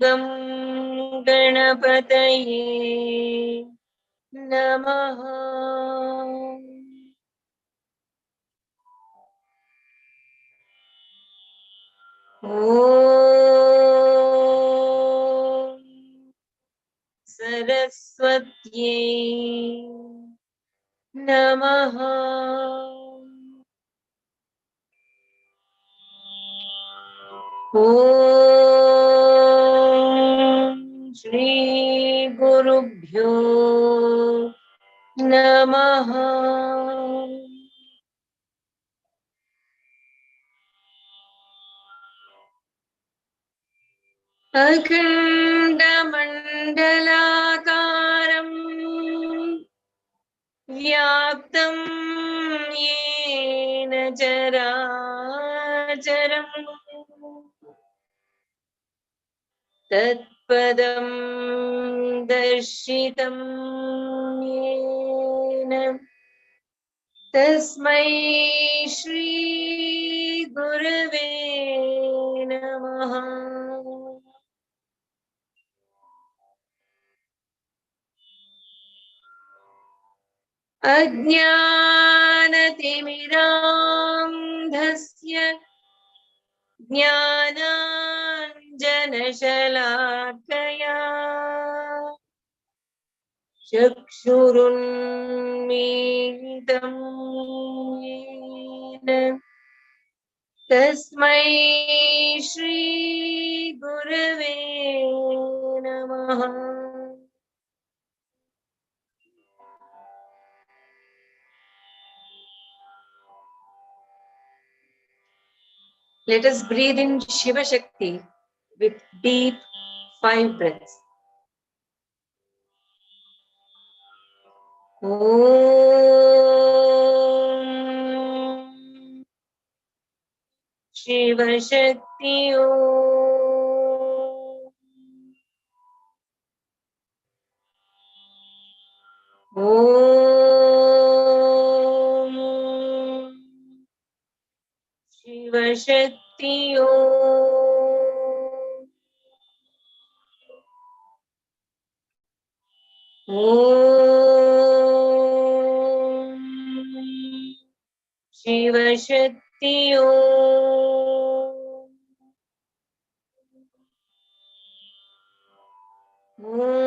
गं गणपतये नमः। ॐ सरस्वत्यै नमः। ॐ श्री गुरुभ्यो नमः। अखण्डमण्डलाकारं व्याप्तं येन चराचरं तत्पदं दर्शितं येन तस्मै श्री गुरवे नमः। अज्ञानतिमिरान्धस्य ज्ञानाञ्जनशलाकया चक्षुरुन्मीलितं येन तस्मै श्री गुरवे नमः। Let us breathe in Shivashakti with deep 5 breaths. Om Shivashakti Om. Om Shivashakti Om. Om Shivashakti Om. Om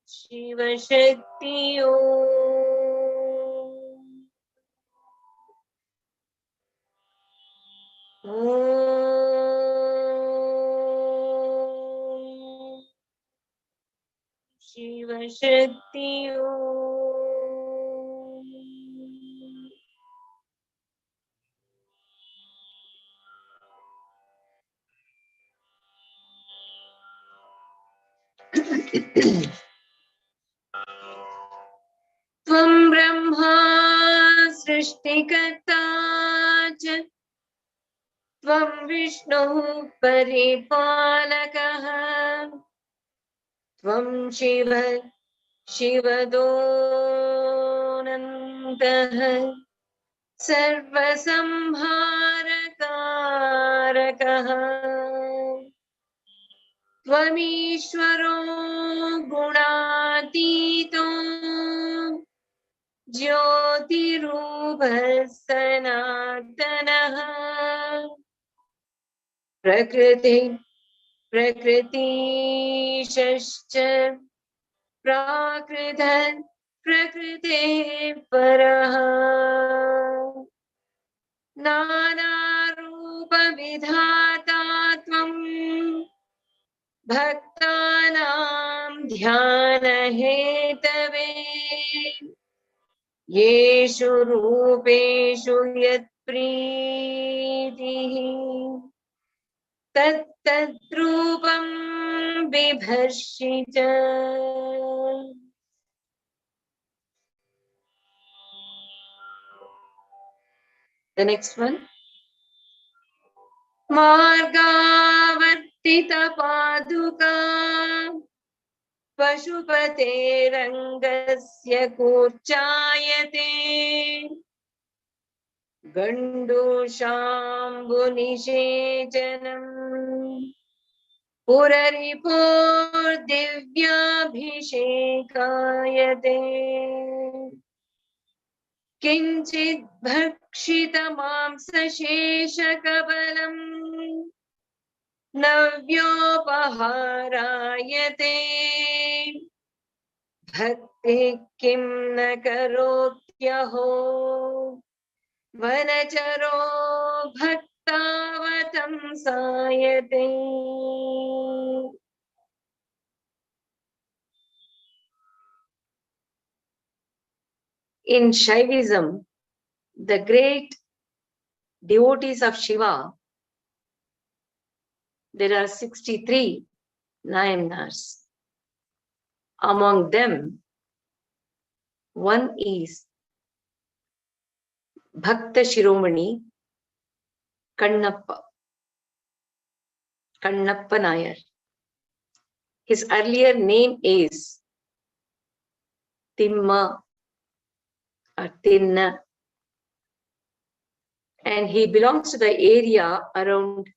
Shivashakti Om. Om Shivashakti Om. त्वं ब्रह्मा सृष्टिकर्ता च त्वं विष्णुः परिपालकः त्वं शिव शिवदोऽनन्तः सर्वसंहारकारकः त्वमीश्वरो गुणातीतो ज्योतिरूपः सनातनः प्रकृतिशश्च प्राकृतन् प्रकृते परः नानारूपविधाता त्वम् भक्तानां ध्यानहेतवे येषु रूपेषु यत्प्रीतिः तत्तद्रूपं बिभर्षि च. The next one. मार्गावर्तितपादुका पशुपतेरङ्गस्य कूर्चायते गण्डूशाम्बुनिषेचनम् पुररिपोर्दिव्याभिषेकायते किञ्चित् भक्षितमांसशेषकबलम् नव्योपहारायते भक्तिः किं न करोत्यहो वनचरो भक्तावतंसायते. In Shaivism, the great devotees of Shiva, there are 63 Nayanars. Among them, one is Bhakta Shiromani Kannappa Nayar. His earlier name is Timma or Tinna, and he belongs to the area around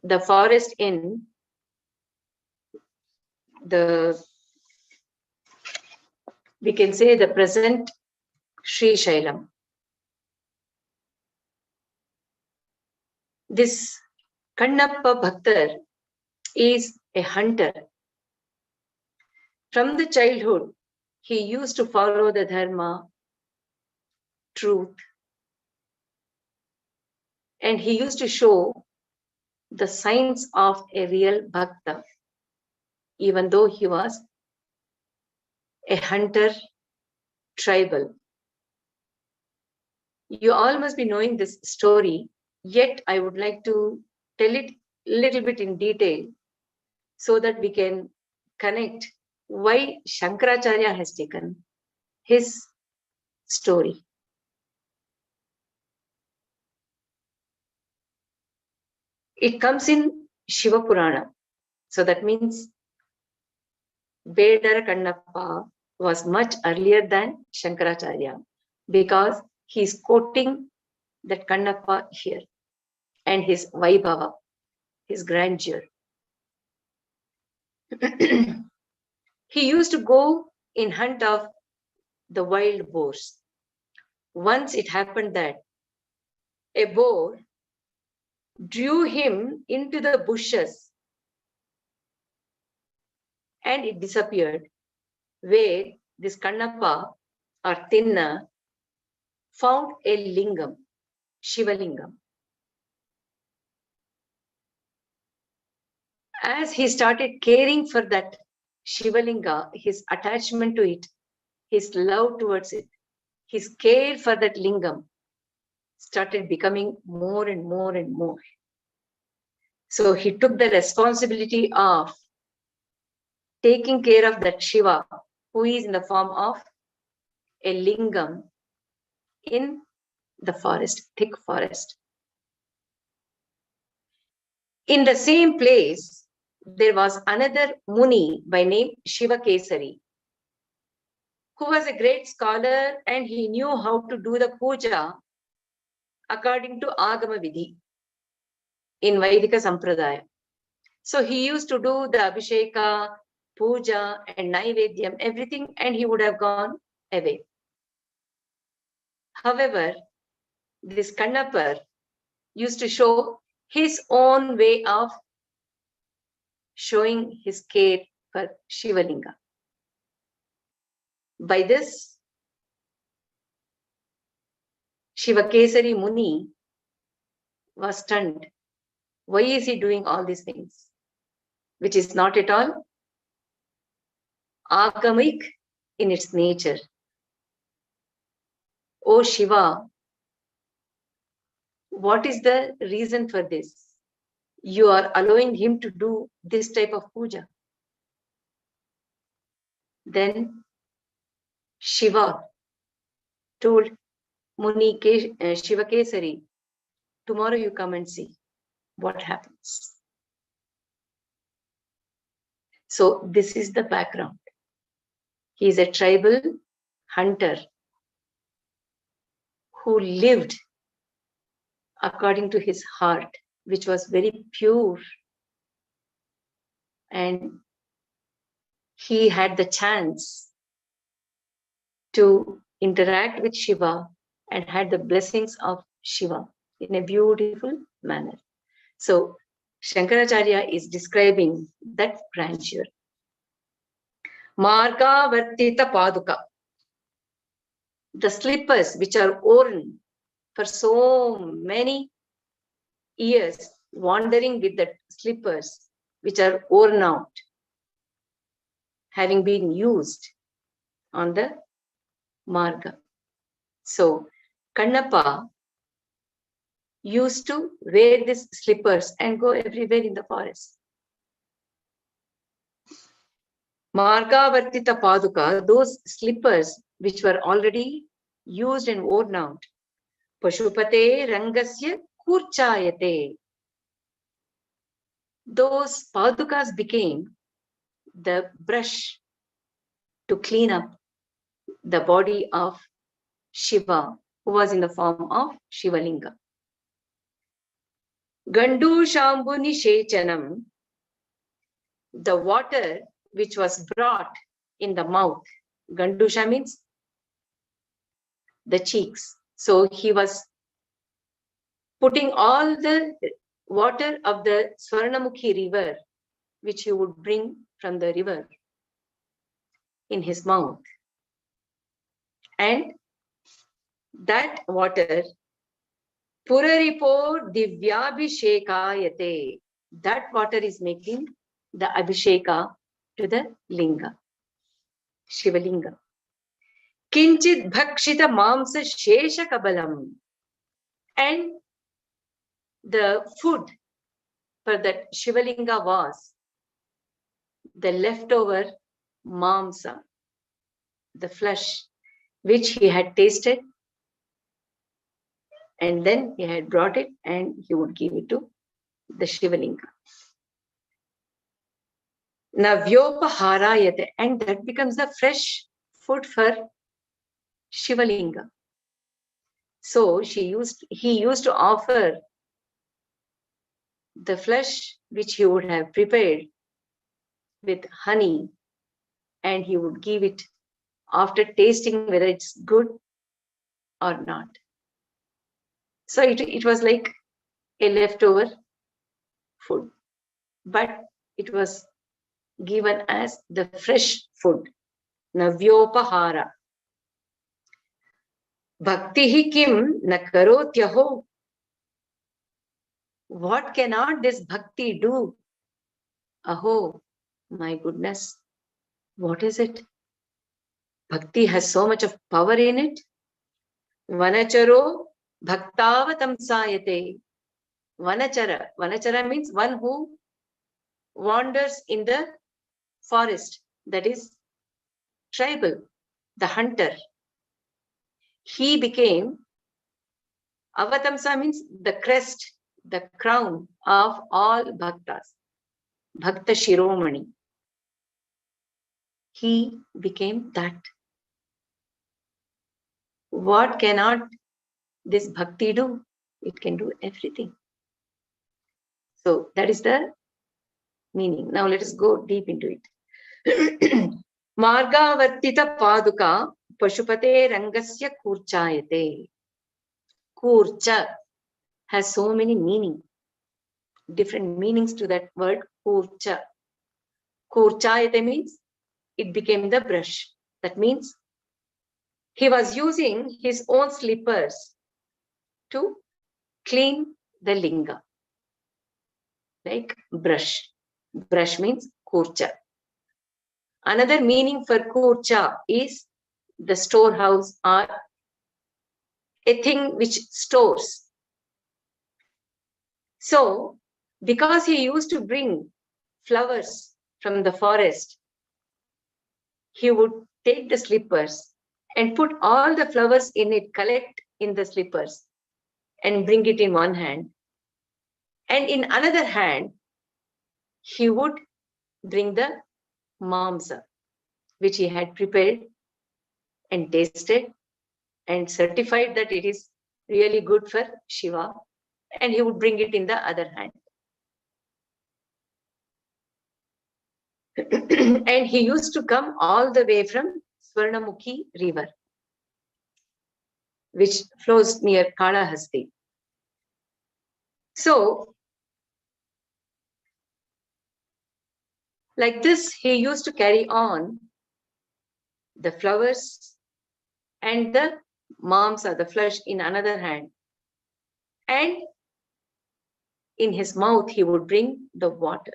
the forest in we can say the present Sri Shailam. This Kannappa Bhaktar is a hunter. From the childhood, he used to follow the dharma, truth, and he used to show the signs of a real bhakta, even though he was a hunter tribal. You all must be knowing this story, yet I would like to tell it a little bit in detail so that we can connect why Shankaracharya has taken his story. It comes in Shiva Purana. So that means Bedara Kannappa was much earlier than Shankaracharya because he is quoting that Kannappa here and his Vaibhava, his grandeur. He used to go in hunt of the wild boars. Once it happened that a boar drew him into the bushes and it disappeared, where this Kannappa or Tinna found a lingam, Shiva lingam. As he started caring for that Shivalinga, his attachment to it, his love towards it, his care for that lingam started becoming more and more and more. So he took the responsibility of taking care of that Shiva, who is in the form of a lingam in the forest, thick forest. In the same place, there was another Muni by name Shiva Kesari, who was a great scholar and he knew how to do the puja according to Agama Vidhi in Vaidika Sampradaya. So he used to do the Abhisheka, puja and Naivedyam, everything, and he would have gone away. However, this Kannapar used to show his own way of showing his care for Shivalinga. By this, Shivakesari Muni was stunned. Why is he doing all these things? Which is not at all agamic in its nature. Oh Shiva, what is the reason for this? You are allowing him to do this type of puja. Then Shiva told Shiva Kesari, tomorrow you come and see what happens. So this is the background. He is a tribal hunter who lived according to his heart, which was very pure. And he had the chance to interact with Shiva and had the blessings of Shiva in a beautiful manner. So Shankaracharya is describing that grandeur. Marga Vartita Paduka. The slippers which are worn for so many years, wandering with the slippers which are worn out, having been used on the marga. So Kannappa used to wear these slippers and go everywhere in the forest. Marga Vartita Paduka, those slippers which were already used and worn out. Pashupate Rangasya Kurchayate. Those padukas became the brush to clean up the body of Shiva, who was in the form of Shivalinga. Gandu Shambuni Shechanam, the water which was brought in the mouth. Gandusha means the cheeks. So he was putting all the water of the Swarnamukhi river, which he would bring from the river, in his mouth. And that water, Puraripo Divyabhishekayate, that water is making the Abhisheka to the Linga, Shivalinga. Kinchit Bhakshita Mamsa Shesha Kabalam. And the food for that Shivalinga was the leftover mamsa, the flesh, which he had tasted, and then he had brought it and he would give it to the Shivalinga. Navyopaharayate, and that becomes the fresh food for Shivalinga. So he used to offer the flesh which he would have prepared with honey, and he would give it after tasting whether it's good or not. So it was like a leftover food, but it was given as the fresh food. Navyopahara. Bhaktihi kim na karotyaho. What cannot this bhakti do? Aho, my goodness. What is it? Bhakti has so much of power in it. Vanacharo bhaktavatamsayate. Vanachara. Vanachara means one who wanders in the forest, that is tribal, the hunter. He became, avatamsa means the crest, the crown of all bhaktas, Bhakta Shiromani. He became that. What cannot this bhakti do? It can do everything. So that is the meaning. Now let us go deep into it. Margavartita Paduka Pashupate Rangasya Kurchayate. Kurcha has so many meanings, different meanings to that word Kurcha. Kurchayate means it became the brush. That means He was using his own slippers to clean the linga, like brush. Brush means kurcha. Another meaning for kurcha is the storehouse or a thing which stores. So, because he used to bring flowers from the forest, he would take the slippers and put all the flowers in it, collect in the slippers and bring it in one hand. And in another hand, he would bring the mamsa, which he had prepared and tasted and certified that it is really good for Shiva. And he would bring it in the other hand. And he used to come all the way from Swarnamukhi river, which flows near Kalahasti. So, like this, he used to carry on the flowers and the mamsa, the flesh, in another hand. And in his mouth, he would bring the water.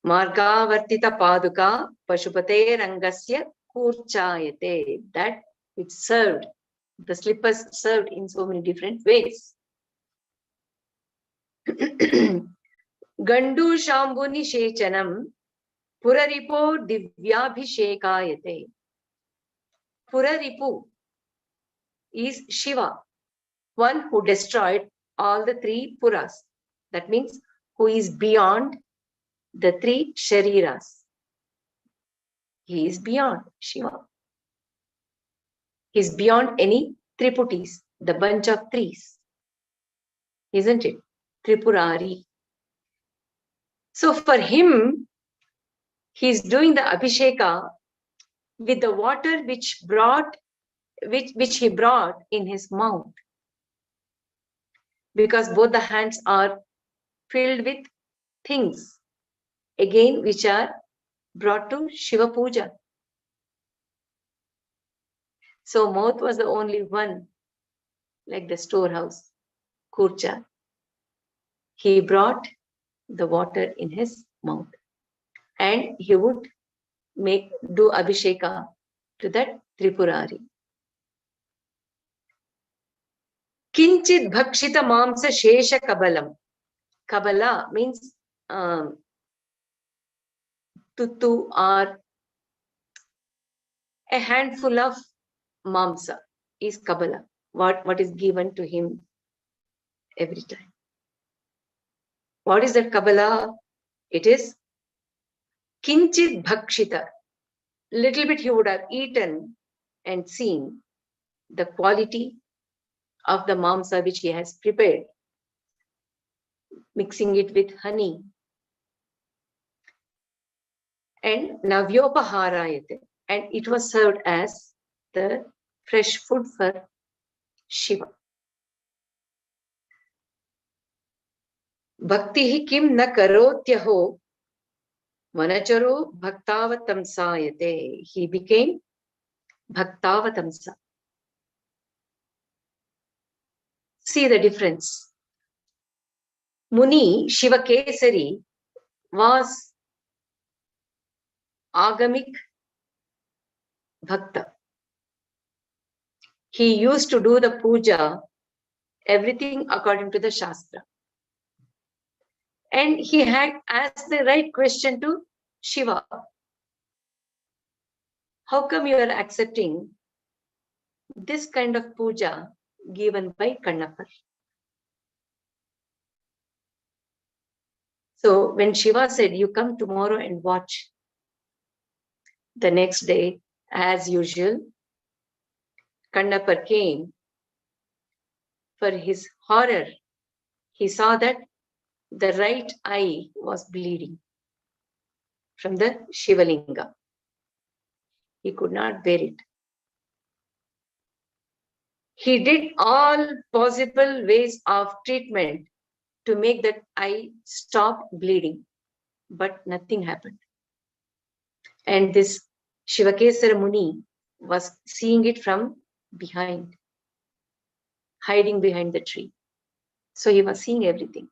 Margavartita paduka pashupate rangasya kurchayate. That which served, the slippers served in so many different ways. Gandu shambuni shechanam puraripo divyabhishekayate. Puraripu is Shiva, one who destroyed all the three puras. That means who is beyond the three shariras. He is beyond Shiva. He is beyond any triputis, the bunch of threes. Isn't it? Tripurari. So for him, he is doing the Abhisheka with the water which he brought in his mouth. Because both the hands are filled with things, again, which are brought to Shiva Puja. So mouth was the only one, like the storehouse, kurcha. He brought the water in his mouth. And he would do Abhisheka to that Tripurari. Kinchit bhakshita mamsa shesha kabalam. Kabala means tutu or a handful of mamsa is kabala. What is given to him every time. What is that kabala? It is kinchit bhakshita. Little bit he would have eaten and seen the quality of the mamsa which he has prepared, mixing it with honey. And navyopaharayate. And it was served as the fresh food for Shiva. Bhakti kim na karotyaho vanacharo bhaktavatamsayate. He became bhaktavatamsa. See the difference. Muni Shiva Kesari was agamic bhakta. He used to do the puja, everything according to the Shastra. And he had asked the right question to Shiva. How come you are accepting this kind of puja given by Kannapar? So when Shiva said, you come tomorrow and watch, the next day, as usual, Kannapar came. For his horror, he saw that the right eye was bleeding from the Shivalinga. He could not bear it. He did all possible ways of treatment to make that eye stop bleeding, but nothing happened. And this Shivakesara Muni was seeing it from behind, hiding behind the tree. So he was seeing everything.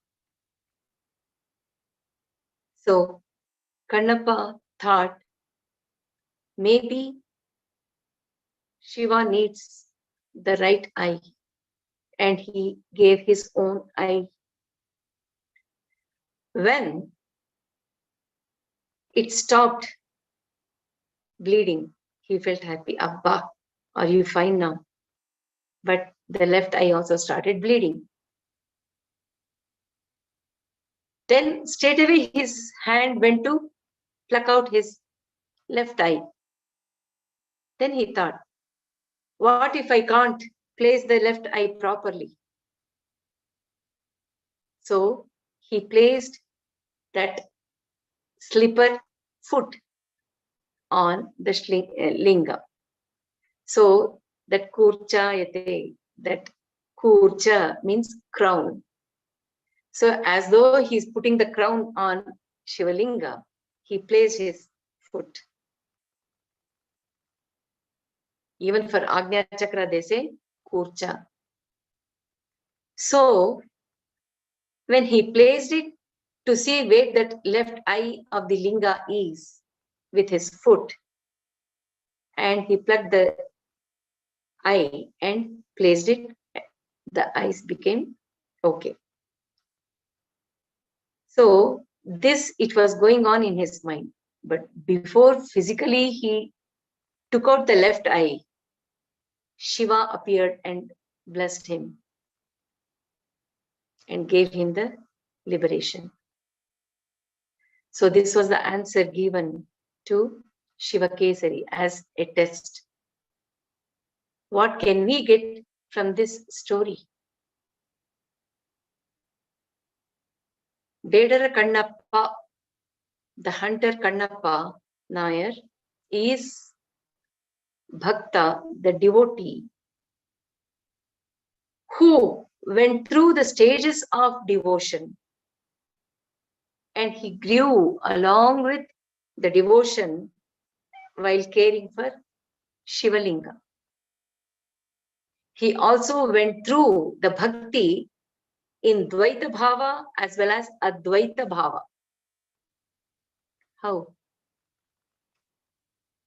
So Kannappa thought maybe Shiva needs the right eye, and he gave his own eye. When it stopped bleeding, he felt happy. Abba, are you fine now? But the left eye also started bleeding. Then straight away his hand went to pluck out his left eye. Then he thought, what if I can't place the left eye properly? So he placed that slipper foot on the linga. So that kurchayate, that kurcha means crown. So as though he's putting the crown on Shivalinga, he placed his foot. Even for Agnya Chakra, they say kurcha. So when he placed it to see where that left eye of the linga is with his foot, and he plucked the eye and placed it, the eyes became okay. So this, it was going on in his mind. But before physically he took out the left eye, Shiva appeared and blessed him and gave him the liberation. So this was the answer given to Shiva Kesari as a test. What can we get from this story? Bedara Kannappa, the hunter Kannappa Nair, is Bhakta, the devotee, who went through the stages of devotion, and he grew along with the devotion while caring for Shivalinga. He also went through the bhakti in Dvaita Bhava as well as Advaita Bhava. How?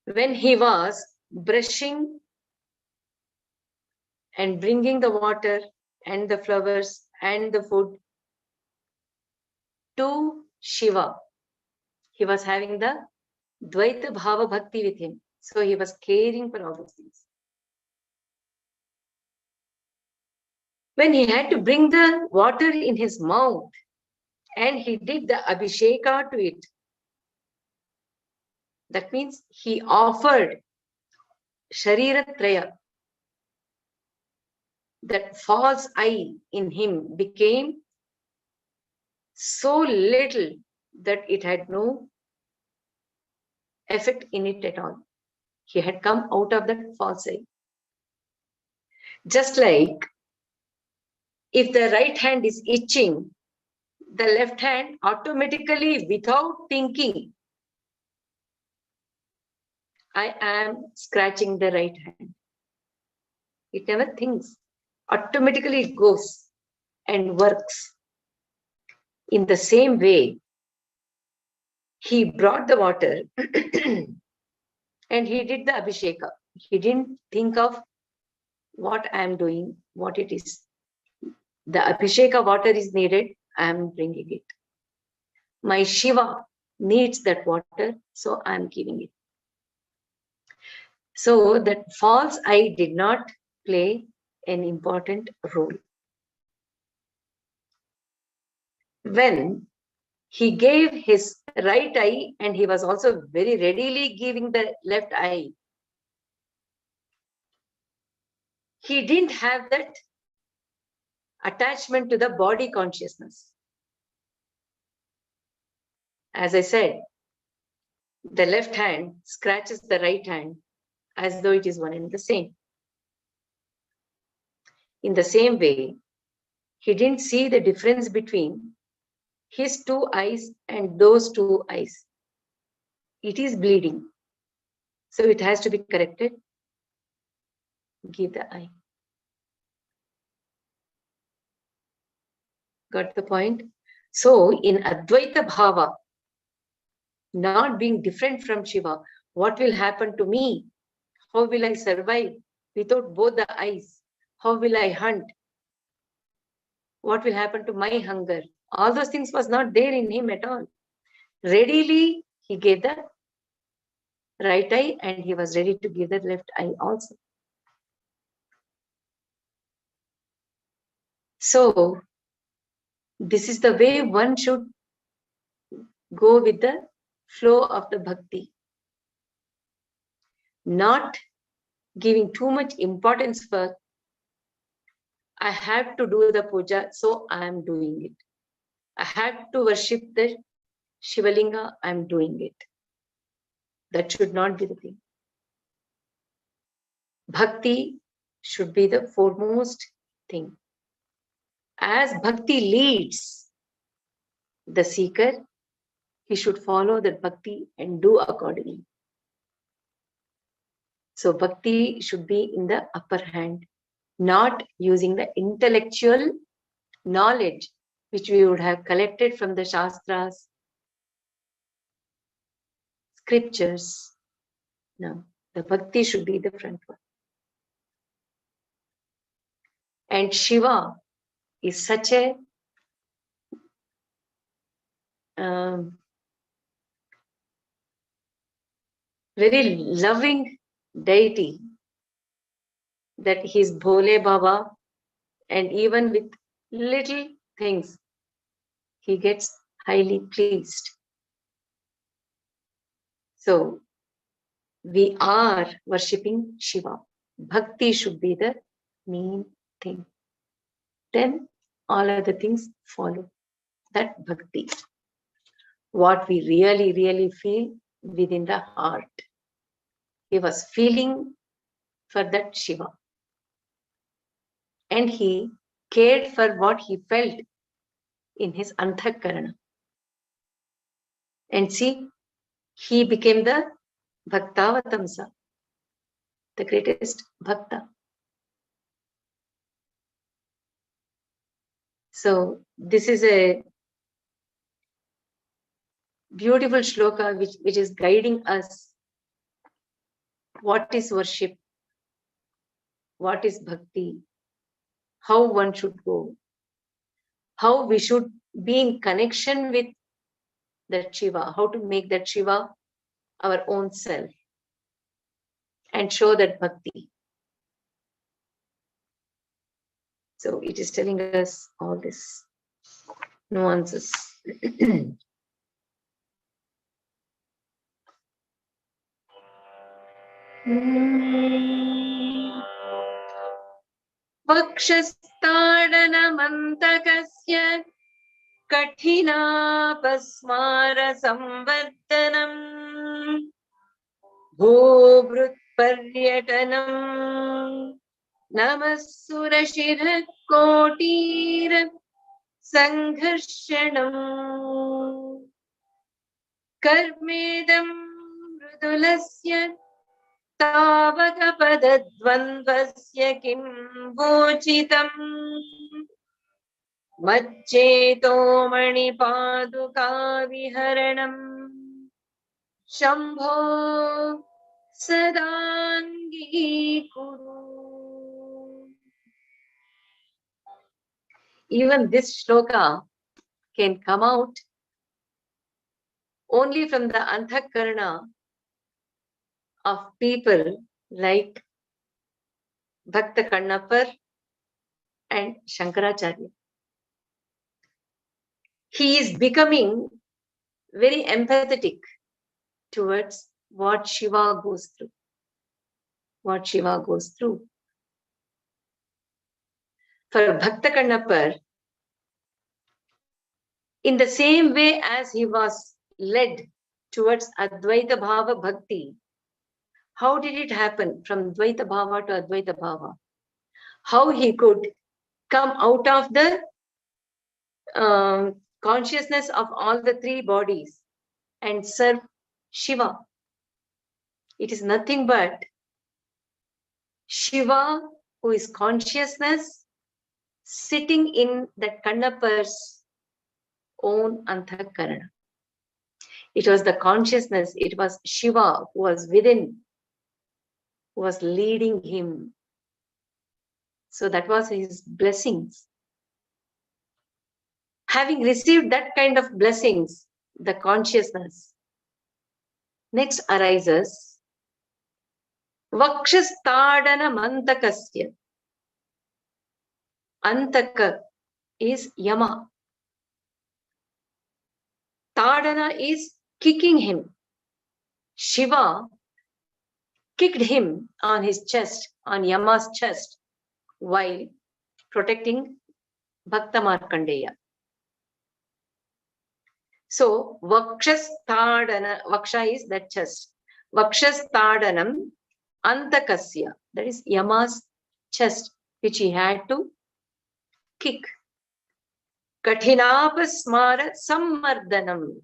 When he was brushing and bringing the water and the flowers and the food to Shiva, he was having the Dvaita Bhava Bhakti with him. So he was caring for all those things. When he had to bring the water in his mouth and he did the Abhisheka to it, that means he offered Sharira Traya. That false eye in him became so little that it had no effect in it at all. He had come out of that false eye. Just like if the right hand is itching, the left hand automatically, without thinking, I am scratching the right hand. It never thinks. Automatically it goes and works. In the same way, he brought the water and he did the Abhisheka. He didn't think of what I am doing, what it is. The Abhisheka water is needed, I am bringing it. My Shiva needs that water, so I am giving it. So that false eye did not play an important role. When he gave his right eye and he was also very readily giving the left eye, he didn't have that attachment to the body consciousness. As I said, the left hand scratches the right hand as though it is one and the same. In the same way, he didn't see the difference between his two eyes and those two eyes. It is bleeding, so it has to be corrected. give the eye. Got the point? So in Advaita Bhava, not being different from Shiva, what will happen to me? How will I survive without both the eyes? How will I hunt? What will happen to my hunger? All those things was not there in him at all. Readily, he gave the right eye and he was ready to give the left eye also. So, this is the way one should go with the flow of the bhakti. Not giving too much importance for, I have to do the puja, so I am doing it. I have to worship the Shivalinga, I am doing it. That should not be the thing. Bhakti should be the foremost thing. As bhakti leads the seeker, he should follow that bhakti and do accordingly. So bhakti should be in the upper hand, not using the intellectual knowledge which we would have collected from the Shastras, scriptures. No, the bhakti should be the front one. And Shiva is such a very loving deity that he is Bhole Baba, and even with little things, he gets highly pleased. So, we are worshipping Shiva. Bhakti should be the main thing. Then all other things follow that bhakti. What we really, really feel within the heart. He was feeling for that Shiva. And he cared for what he felt in his anthakarana. And see, he became the Bhaktavatamsa, the greatest Bhakta. So this is a beautiful shloka which is guiding us. What is worship? What is bhakti? How one should go? How we should be in connection with that Shiva? How to make that Shiva our own self and show that bhakti. So it is telling us all this nuances. Vakshastadanamantakasya kathinaapasmara samvartanam bhubrutparyatanam namassurashirah kotir sangharshanam karmedam mrudulasya तावकपदद्वन्द्वस्य किं वोचितम् मच्चेतो मणिपादुकाविहरणम् Shambho सदाङ्गीकुरु. Even this shloka can come out only from the anthakarana of people like Bhakta Kannapar and Shankaracharya. He is becoming very empathetic towards what Shiva goes through. What Shiva goes through. For Bhakta Kannapar, in the same way as he was led towards Advaita Bhava Bhakti, how did it happen from Dvaita Bhava to Advaita Bhava? How he could come out of the consciousness of all the three bodies and serve Shiva. It is nothing but Shiva, who is consciousness, sitting in that Kannappa's own Anthakarana. It was the consciousness, it was Shiva who was within, who was leading him. So that was his blessings. Having received that kind of blessings, the consciousness, next arises Vakshastadana Mantakasya. Antaka is Yama. Tadana is kicking him. Shiva kicked him on his chest, on Yama's chest, while protecting Bhakta Markandeya. So, Vakshastadana, Vaksha is that chest. Vakshastadanam Antakasya, that is Yama's chest, which he had to kick. Kathinapasmara Sammardhanam.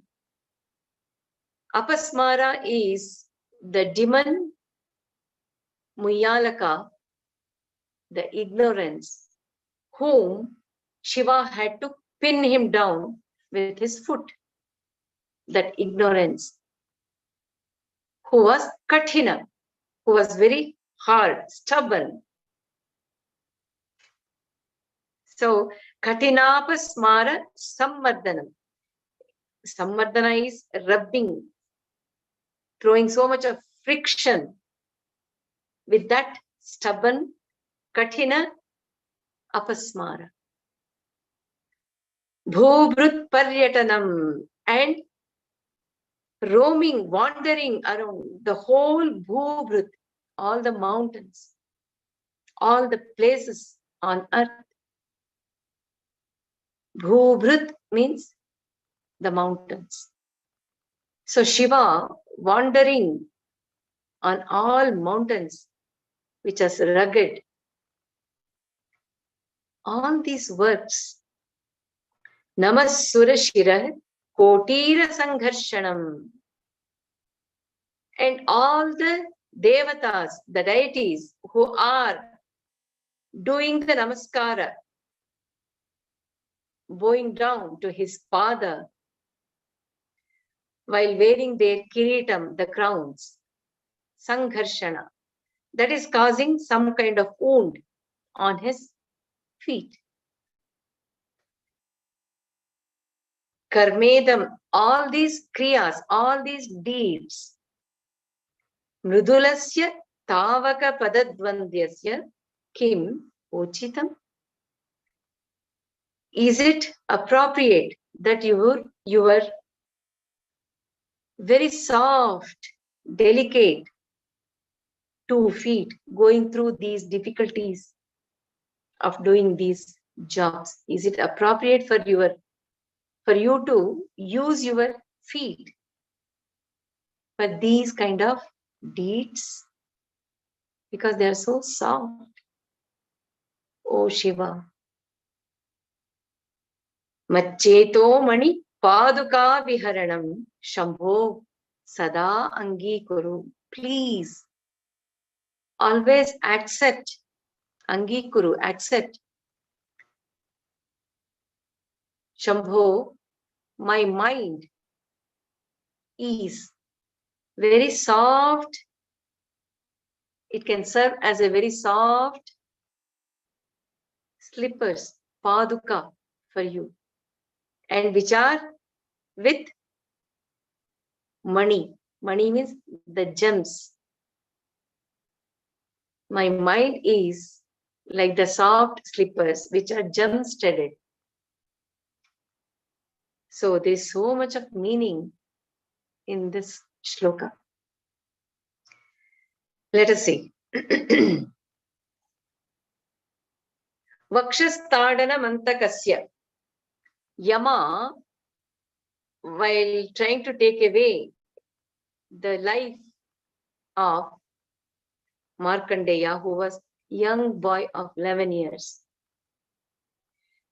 Apasmara is the demon, Muyalaka, the ignorance, whom Shiva had to pin him down with his foot. That ignorance, who was Kathina, who was very hard, stubborn. So, Kathinapasmara Sammardhanam. Sammardhana is rubbing, throwing so much of friction with that stubborn Kathina Apasmara. Bhubrut Paryatanam, and roaming, wandering around the whole Bhubrut, all the mountains, all the places on earth. Bhubrut means the mountains. So Shiva wandering on all mountains, which is rugged. All these words, Namasura Shirah Kotira Sangharshanam, and all the devatas, the deities who are doing the namaskara, bowing down to his pada while wearing their kiritam, the crowns, Sangharshana, that is causing some kind of wound on his feet. Karmedam, all these kriyas, all these deeds, Mrudulasya Tavaka Padadvandyasya Kim Uchitam. Is it appropriate that you were very soft, delicate 2 feet going through these difficulties of doing these jobs? Is it appropriate for you to use your feet for these kind of deeds? Because they are so soft. Oh Shiva. Maccheto mani paduka viharanam shambho sada angikuru. Please always accept, angikuru, accept. Shambho, my mind is very soft. It can serve as a very soft slippers, paduka, for you, and which are with money. Money means the gems. My mind is like the soft slippers which are gem-studded. So there's so much of meaning in this shloka. Let us see. Vakshastadana Mantakasya. Yama, while trying to take away the life of Markandeya, who was young boy of 11 years,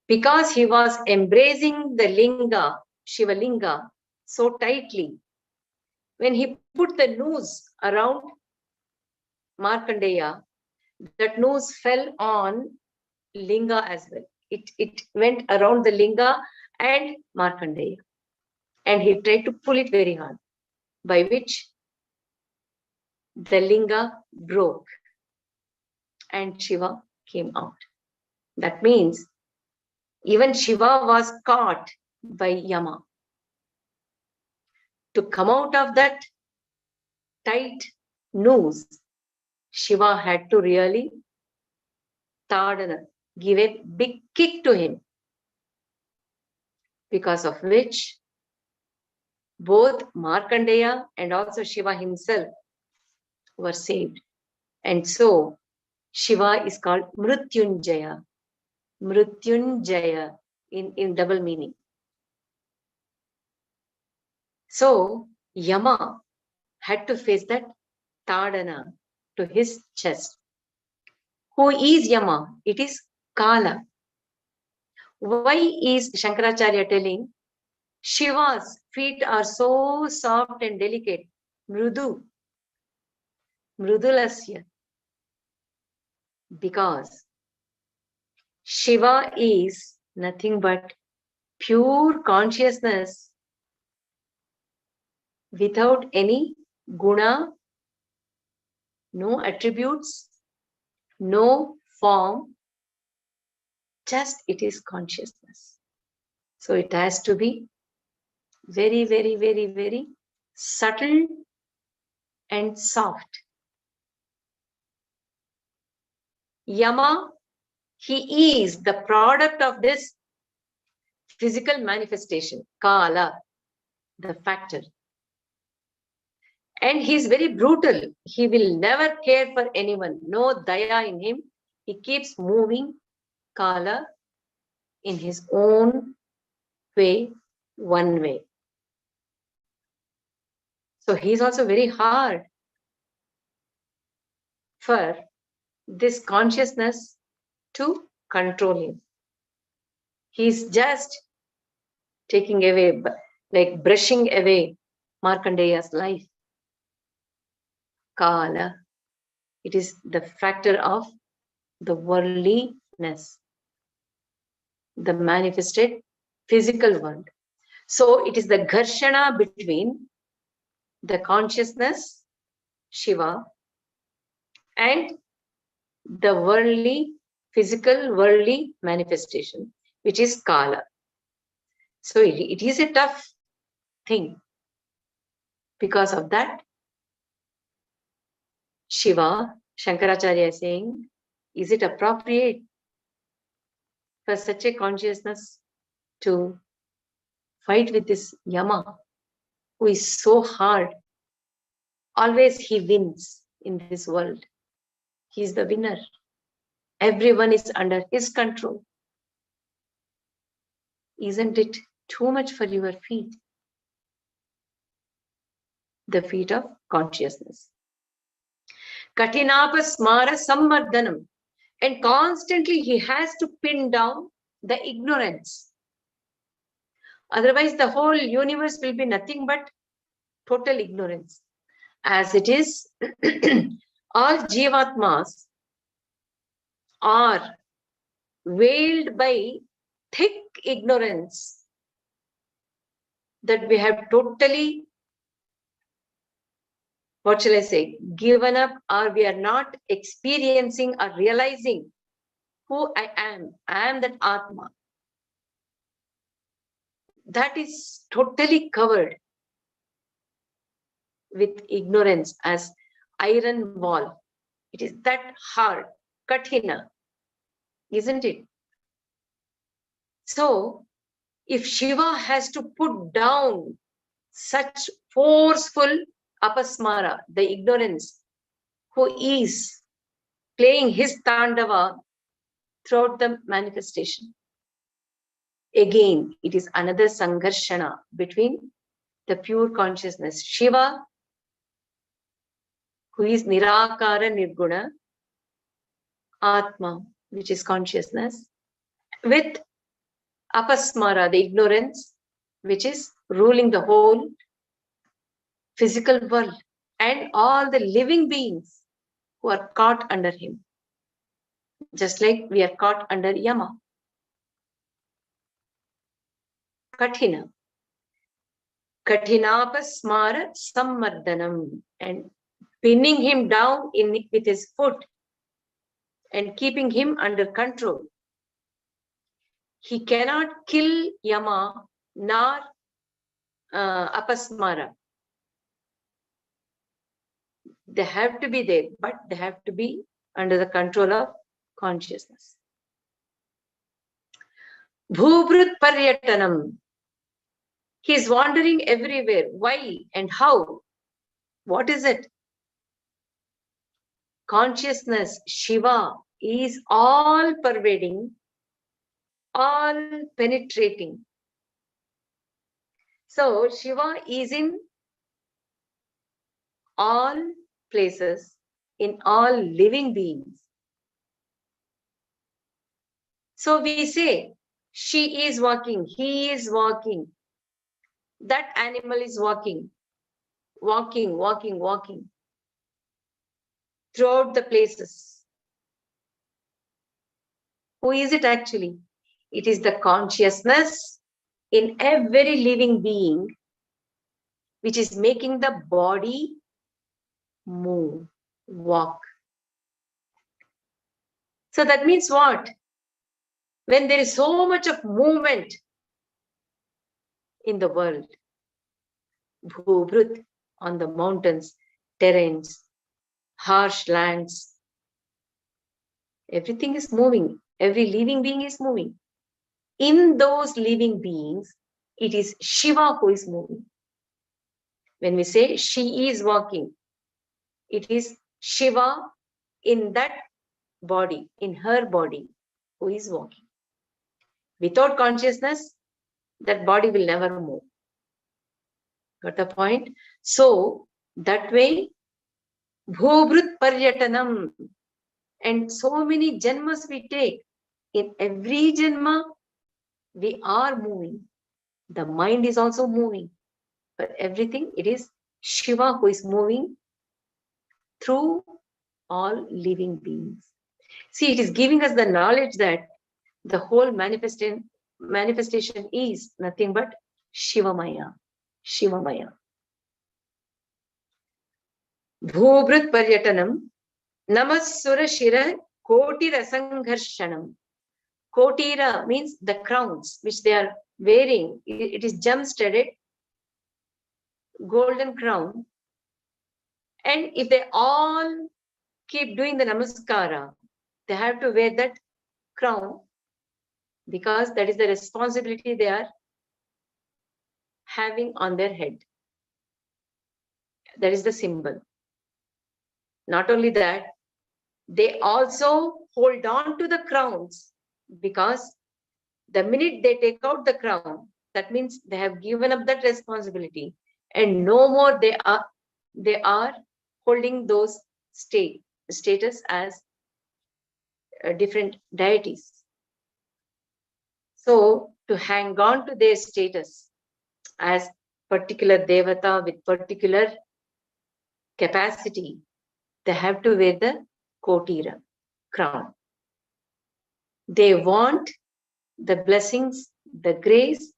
because he was embracing the linga, Shiva linga, so tightly, when he put the noose around Markandeya, that noose fell on Linga as well. It went around the Linga and Markandeya. And he tried to pull it very hard, by which the Linga broke and Shiva came out. That means even Shiva was caught by Yama. To come out of that tight noose, Shiva had to really tadana, give a big kick to him, because of which both Markandeya and also Shiva himself were saved. And so Shiva is called Mrutyunjaya. Mrutyunjaya in double meaning. So Yama had to face that tadana to his chest. Who is Yama? It is Kala. Why is Shankaracharya telling Shiva's feet are so soft and delicate? Mrudu. Mrudulasya. Because Shiva is nothing but pure consciousness without any guna, no attributes, no form, just it is consciousness. So it has to be very, very, very, very subtle and soft. Yama, he is the product of this physical manifestation, Kala, the factor. And he is very brutal. He will never care for anyone. No daya in him. He keeps moving Kala in his own way, one way. So he is also very hard for this consciousness to control him. He is just taking away, like brushing away Markandeya's life. Kala, it is the factor of the worldliness, the manifested physical world. So it is the gharshana between the consciousness, Shiva, and the worldly, physical, worldly manifestation, which is Kala. So it is a tough thing. Because of that, Shiva, Shankaracharya is saying, is it appropriate for such a consciousness to fight with this Yama, who is so hard? Always he wins in this world. He is the winner. Everyone is under his control. Isn't it too much for your feet? The feet of consciousness. Katinapa smara sammardhanam. And constantly he has to pin down the ignorance. Otherwise, the whole universe will be nothing but total ignorance. As it is, all jivatmas are veiled by thick ignorance that we have totally, what shall I say, given up, or we are not experiencing or realizing who I am. I am that Atma. That is totally covered with ignorance as iron wall. It is that hard, kathina, isn't it? So, if Shiva has to put down such forceful apasmara, the ignorance, who is playing his tandava throughout the manifestation, again, it is another sangharshana between the pure consciousness, Shiva, who is nirakara nirguna, Atma, which is consciousness, with apasmara, the ignorance, which is ruling the whole physical world and all the living beings who are caught under him. Just like we are caught under Yama. Kathina. Kathinapasmara sammardhanam. And pinning him down with his foot and keeping him under control. He cannot kill Yama nor apasmara. They have to be there, but they have to be under the control of consciousness. Bhubrut Paryatanam. He is wandering everywhere. Why and how? What is it? Consciousness, Shiva, is all pervading, all penetrating. So Shiva is in all places, in all living beings. So we say, she is walking, he is walking, that animal is walking, walking throughout the places. Who is it actually? It is the consciousness in every living being which is making the body move, walk. So that means what? When there is so much of movement in the world, Bhubrut, on the mountains, terrains, harsh lands, everything is moving. Every living being is moving. In those living beings, it is Shiva who is moving. When we say she is walking, it is Shiva in that body, in her body, who is walking. Without consciousness, that body will never move. Got the point? So, that way, Bhubrut Paryatanam, and so many janmas we take. In every janma, we are moving. The mind is also moving. But everything, it is Shiva who is moving through all living beings. See, it is giving us the knowledge that the whole manifestation is nothing but Shivamaya. Shivamaya. Bhubrut Paryatanam Namasura Shira Kotira Sangharshanam. Kotira means the crowns which they are wearing. It is gem-studded golden crown. And if they all keep doing the namaskara, they have to wear that crown because that is the responsibility they are having on their head. That is the symbol. Not only that, they also hold on to the crowns because the minute they take out the crown, that means they have given up that responsibility and no more they are holding those status as different deities. So to hang on to their status as particular devata with particular capacity, they have to wear the kotira, crown. They want the blessings, the grace,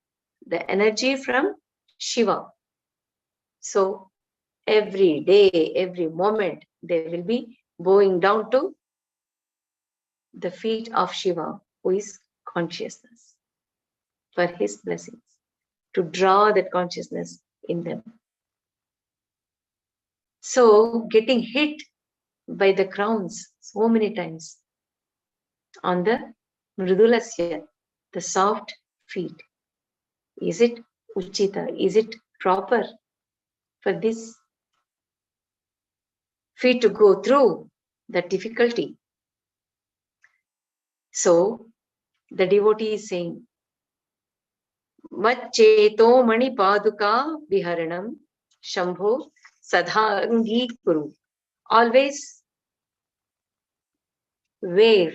the energy from Shiva. So every day, every moment, they will be bowing down to the feet of Shiva, who is consciousness, for his blessings, to draw that consciousness in them. So getting hit by the crowns so many times on the mridulasya, the soft feet. Is it uchita? Is it proper for this feet to go through the difficulty? So the devotee is saying, Maccheto mani paduka viharanam shambho sadhangi kuru. Always wear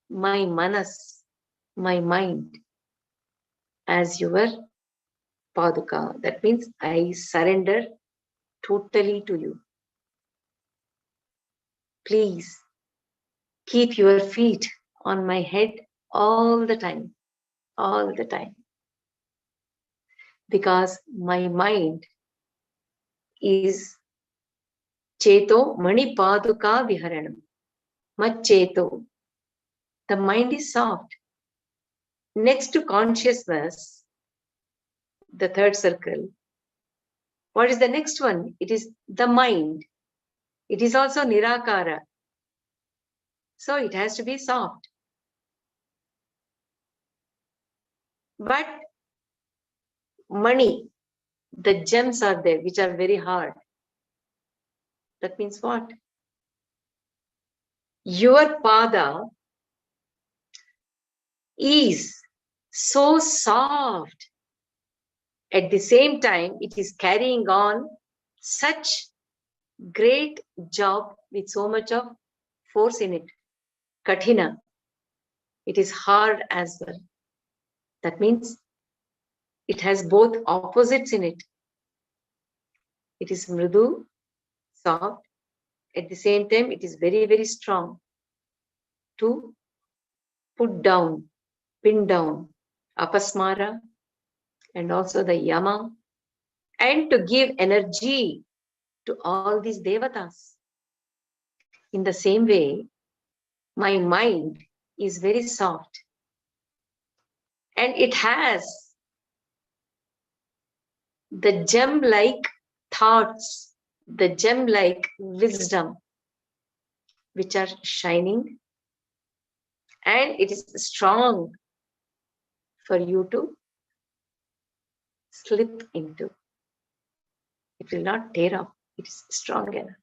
my manas, my mind, as your paduka. That means I surrender totally to you. Please Keep your feet on my head all the time, all the time. Because my mind is Cheto Mani Paduka Viharanam. Macheto. The mind is soft. Next to consciousness, the third circle. What is the next one? It is the mind. It is also Nirakara. So it has to be soft. But money, the gems are there, which are very hard. That means what? Your pada is so soft. At the same time, it is carrying on such great job with so much of force in it. Kathina. It is hard as well. That means it has both opposites in it. It is mridu, soft. At the same time, it is very, very strong to put down, pin down, apasmara, and also the yama, and to give energy to all these devatas. In the same way, my mind is very soft, and it has the gem-like thoughts, the gem-like wisdom, which are shining, and it is strong for you to slip into. It will not tear off. It is strong enough.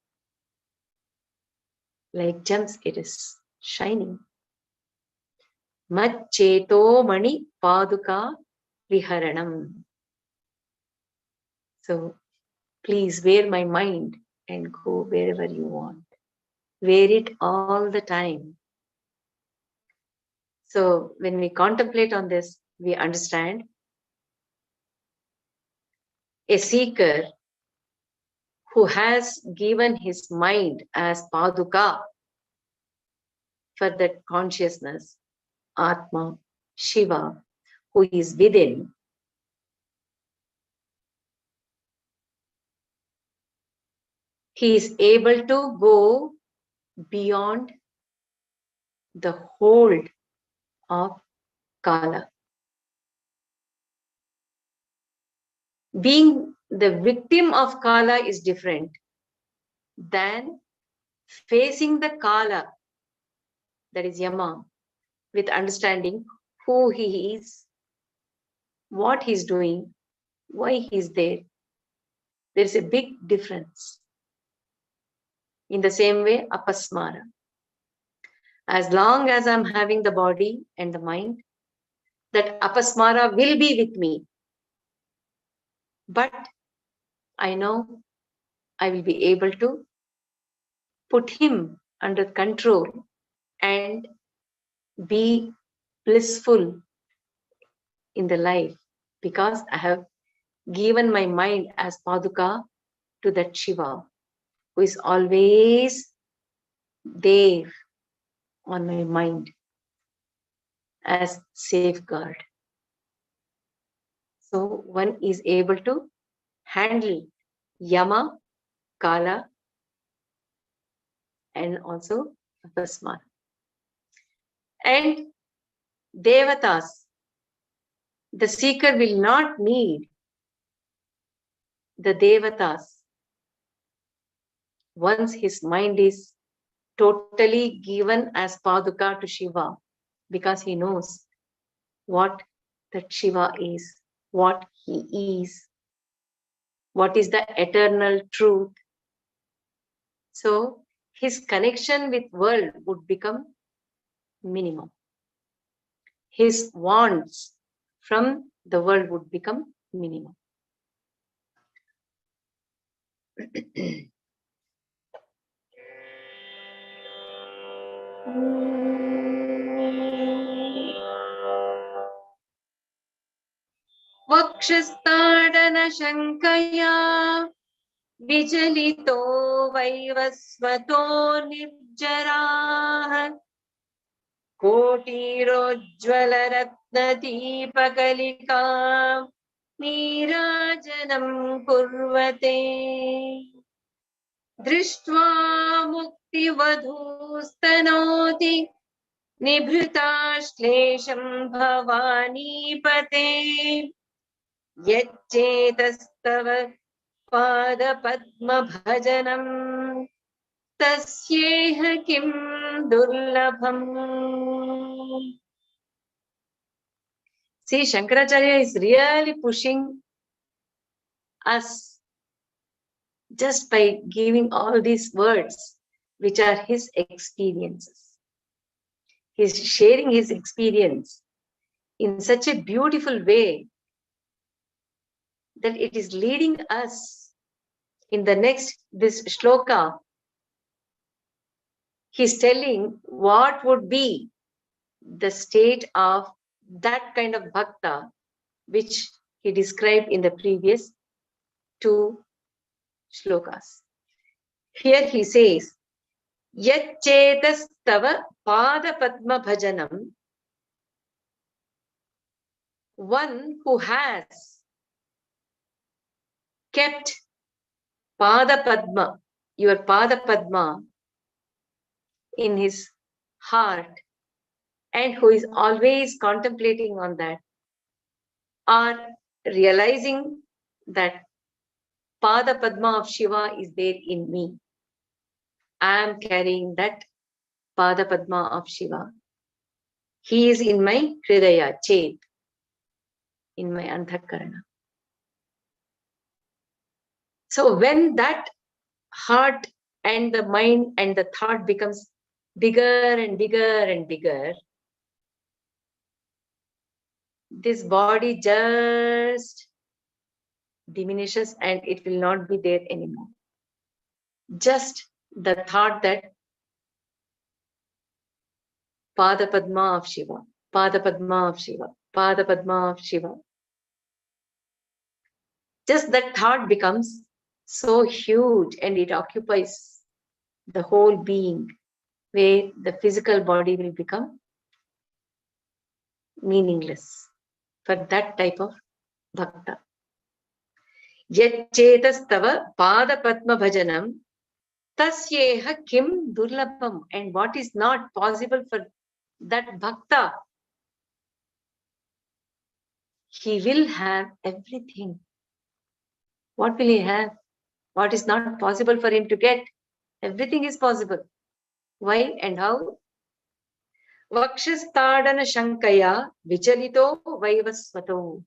Like gems, it is shining. Macheto mani paduka viharanam. So please wear my mind and go wherever you want. Wear it all the time. So when we contemplate on this, we understand a seeker who has given his mind as paduka for that consciousness, Atma, Shiva, who is within. He is able to go beyond the hold of Kala. Being the victim of Kala is different than facing the Kala, that is Yama, with understanding who he is, what he's doing, why he's there. There's a big difference. In the same way, apasmara. As long as I'm having the body and the mind, that apasmara will be with me. But I know I will be able to put him under control and be blissful in the life, because I have given my mind as paduka to that Shiva, who is always there on my mind as safeguard. So one is able to handle Yama, Kala, and also Apasmara. And Devatas, the seeker will not need the Devatas once his mind is totally given as Paduka to Shiva, because he knows what that Shiva is, what he is, what is the eternal truth. So his connection with world would become minimum. His wants from the world would become minimum. Vakshastadana shankaya vijalito vaivasvato nirjarah कोटिरोज्ज्वलरत्नदीपकलिका नीराजनं कुर्वते दृष्ट्वा मुक्तिवधूस्तनोति निभृताश्लेषं भवानीपते यच्चेतस्तव पादपद्मभजनम् तस्येह किं दुर्लभम्. See, Shankaracharya is really pushing us just by giving all these words, which are his experiences. He's sharing his experience in such a beautiful way that it is leading us in the next, this shloka. He's telling what would be the state of that kind of bhakta, which he described in the previous 2 shlokas. Here he says, Yachetastava pada padma bhajanam, one who has kept pada padma, your pada padma, in his heart, and who is always contemplating on that, or realizing that pada padma of Shiva is there in me. I am carrying that pada padma of Shiva. He is in my hridaya, chet, in my anthakarana. So when that heart and the mind and the thought becomes bigger and bigger and bigger, this body just diminishes and it will not be there anymore. Just the thought that Pada Padma of Shiva, Pada Padma of Shiva, Pada Padma of Shiva. Just that thought becomes so huge and it occupies the whole being, where the physical body will become meaningless for that type of bhakta. Yachetastava pada padma bhajanam tasyeha kim durlabham. And what is not possible for that bhakta, he will have everything. What will he have? What is not possible for him to get? Everything is possible. Why and how? Vakshastadana shankaya vichalito vaivasvato.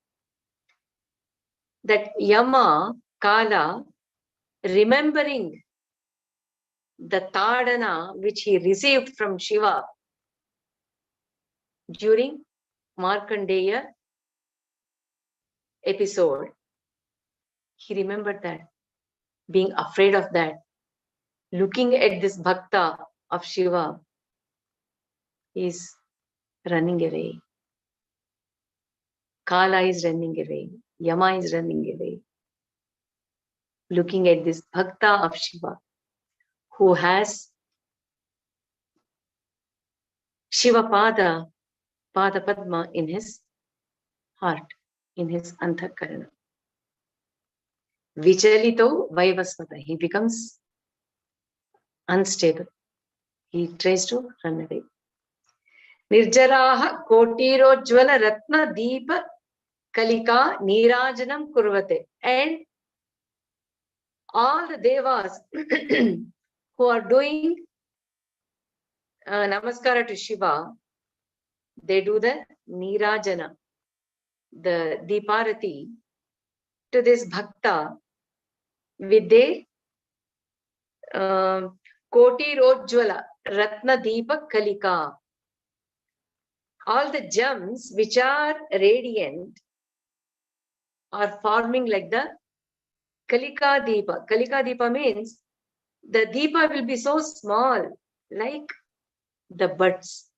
That Yama, Kala, remembering the tadana which he received from Shiva during Markandeya episode, he remembered that, being afraid of that, looking at this bhakta of Shiva, he is running away. Kala is running away. Yama is running away. Looking at this bhakta of Shiva, who has Shiva Pada Padma in his heart, in his anthakarana. Vichalito vaivasvata. He becomes unstable. He tries to run away. Nirjaraha kotirojjvala ratna deepa kalika nirajanam kurvate. And all the devas who are doing namaskara to Shiva, they do the nirajana, the deeparati, to this bhakta with their kotirojjvala ratna deepa kalika. All the gems which are radiant are forming like the kalika deepa. Kalika deepa means the deepa will be so small, like the buds.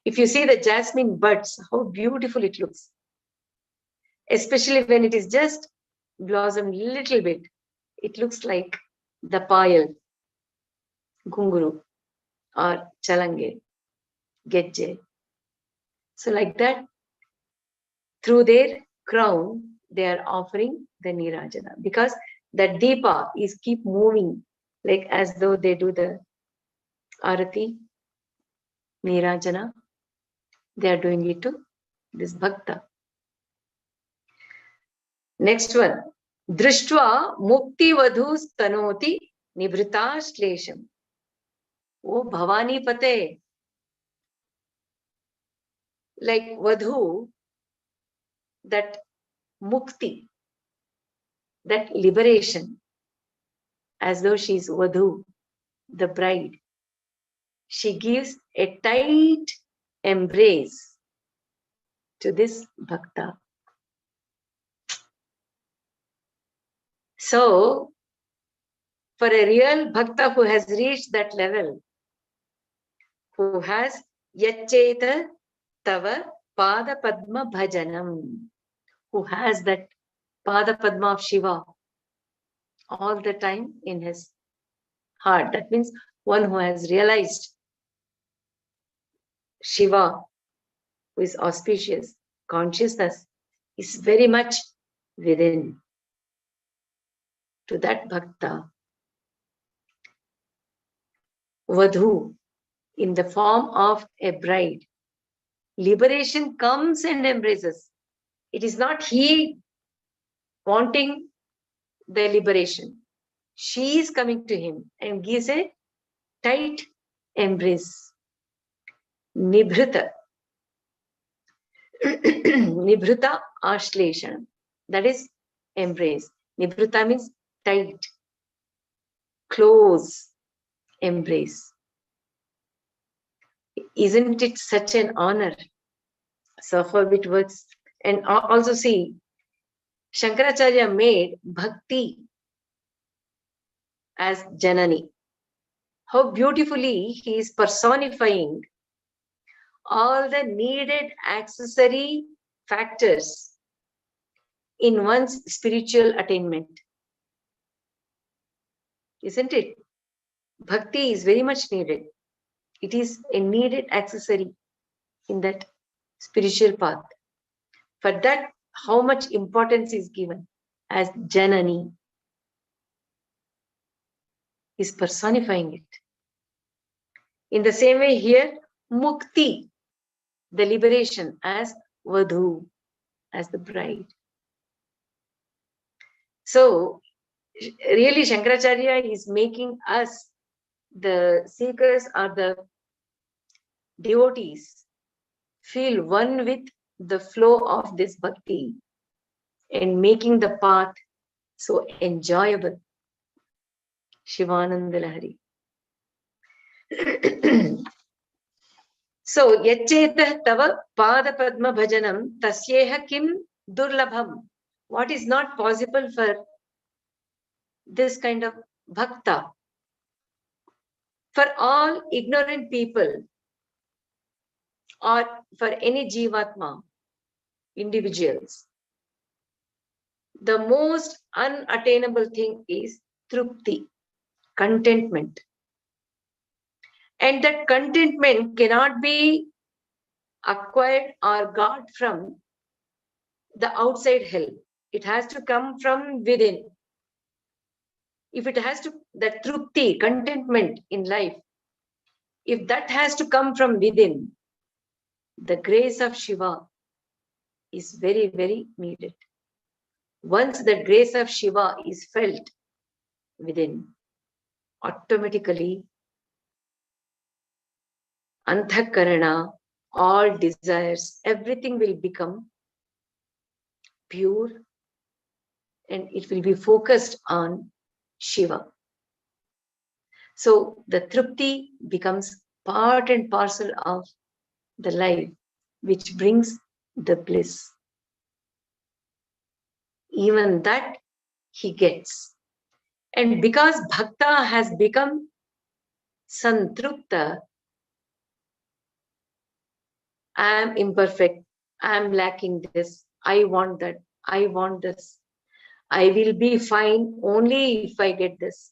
If you see the jasmine buds, how beautiful it looks. Especially when it is just blossomed little bit, it looks like the payal, gunguru or chalange. get jay. So like that, through their crown, they are offering the nirajana, because that deepa is keep moving, like as though they do the arati, nirajana. They are doing it to this bhakta. Next one. Drishtva mukti vadhu stanoti nibrita shlesham. Oh Bhavani Pate. Like vadhu, that mukti, that liberation, as though she is vadhu, the bride. She gives a tight embrace to this bhakta. So, for a real bhakta who has reached that level, who has yacheta tava pada padma bhajanam, who has that pada padma of Shiva all the time in his heart. That means one who has realized Shiva, who is auspicious, consciousness is very much within. To that bhakta, vadhu, in the form of a bride, liberation comes and embraces. It is not he wanting the liberation. She is coming to him and gives a tight embrace. Nibhrita. Nibhrita ashleshana. That is embrace. Nibhrita means tight, close embrace. Isn't it such an honor? So how it works. And also see, Shankaracharya made bhakti as Janani. How beautifully he is personifying all the needed accessory factors in one's spiritual attainment. Isn't it? Bhakti is very much needed. It is a needed accessory in that spiritual path. For that, how much importance is given as Janani. Is personifying it. In the same way here, Mukti, the liberation, as Vadhu, as the bride. So, really Shankaracharya is making us, the seekers or the devotees, feel one with the flow of this bhakti and making the path so enjoyable. Shivanandalahari. So, yacheta tava pada padma bhajanam tasyeha kim durlabham. What is not possible for this kind of bhakta? For all ignorant people or for any jivatma, individuals, the most unattainable thing is trupti, contentment. And that contentment cannot be acquired or got from the outside help. It has to come from within. If it has to, that trupti, contentment in life, if that has to come from within, the grace of Shiva is very, very needed. Once the grace of Shiva is felt within, automatically anthakarana, all desires, everything will become pure and it will be focused on Shiva. So the trupti becomes part and parcel of the life, which brings the bliss. Even that he gets. And because bhakta has become santrupta, I am imperfect, I am lacking this, I want that, I want this. I will be fine only if I get this.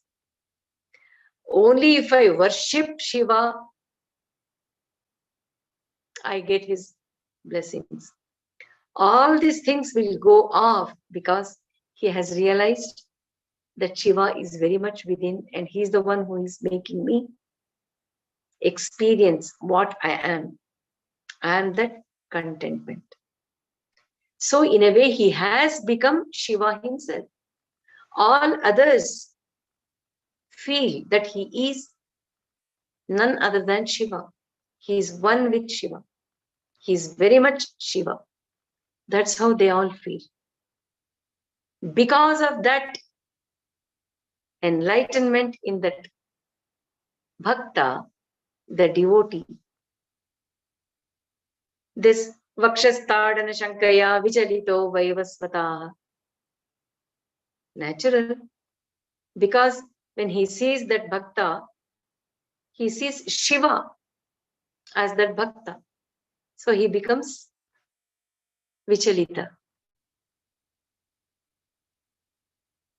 Only if I worship Shiva, I get his blessings. All these things will go off because he has realized that Shiva is very much within, and he is the one who is making me experience what I am. And that contentment. So in a way, he has become Shiva himself. All others feel that he is none other than Shiva. He is one with Shiva. He is very much Shiva. That's how they all feel. Because of that enlightenment in that bhakta, the devotee, this vakshastadana shankaya vichalito vaivasvata, natural. Because when he sees that bhakta, he sees Shiva as that bhakta. So he becomes vichalita.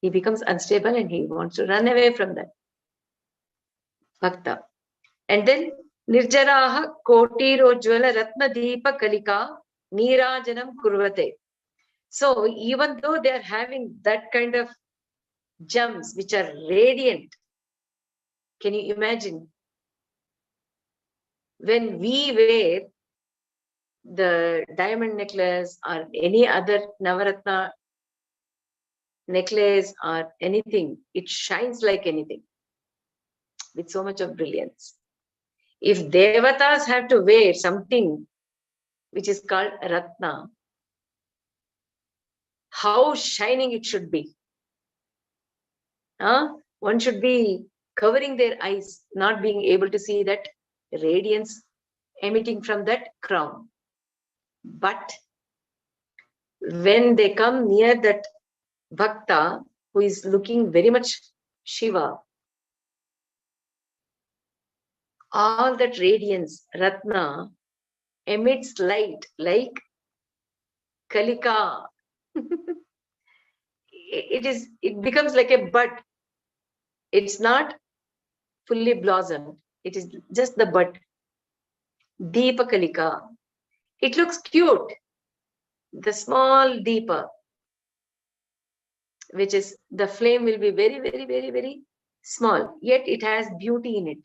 He becomes unstable and he wants to run away from that bhakta. And then nirjaraha kotirojwala ratna deepa kalika nirajanam kurvate. So even though they are having that kind of gems which are radiant, can you imagine when we wear the diamond necklace or any other Navaratna necklace or anything, it shines like anything with so much of brilliance. If devatas have to wear something which is called Ratna, how shining it should be. One should be covering their eyes, not being able to see that radiance emitting from that crown. But when they come near that bhakta who is looking very much Shiva, all that radiance, Ratna, emits light like Kalika. It becomes like a bud. It's not fully blossomed. It is just the bud. Deepa Kalika. It looks cute. The small deepa, which is the flame will be very, very, very, very small, yet it has beauty in it.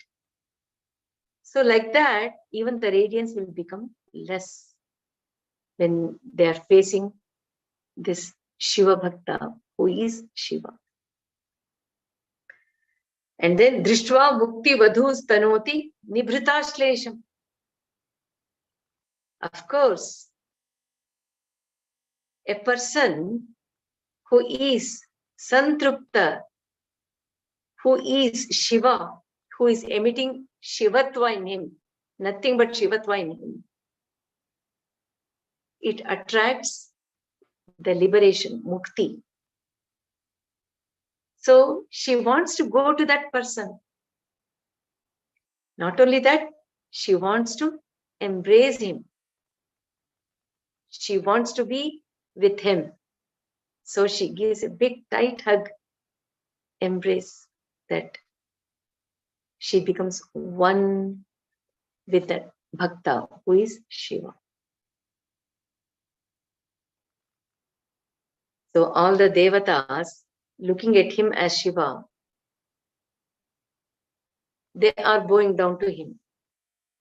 So like that, even the radiance will become less when they are facing this Shiva Bhakta, who is Shiva. And then Drishtva Mukti Vadhus Tanoti Nibhrita Shlesham. Of course, a person who is Santrupta, who is Shiva, who is emitting Shivatva in him, nothing but Shivatva in him, it attracts the liberation, mukti. So she wants to go to that person. Not only that, she wants to embrace him. She wants to be with him. So she gives a big tight hug, embrace, that she becomes one with that bhakta who is Shiva. So all the devatas looking at him as Shiva, they are bowing down to him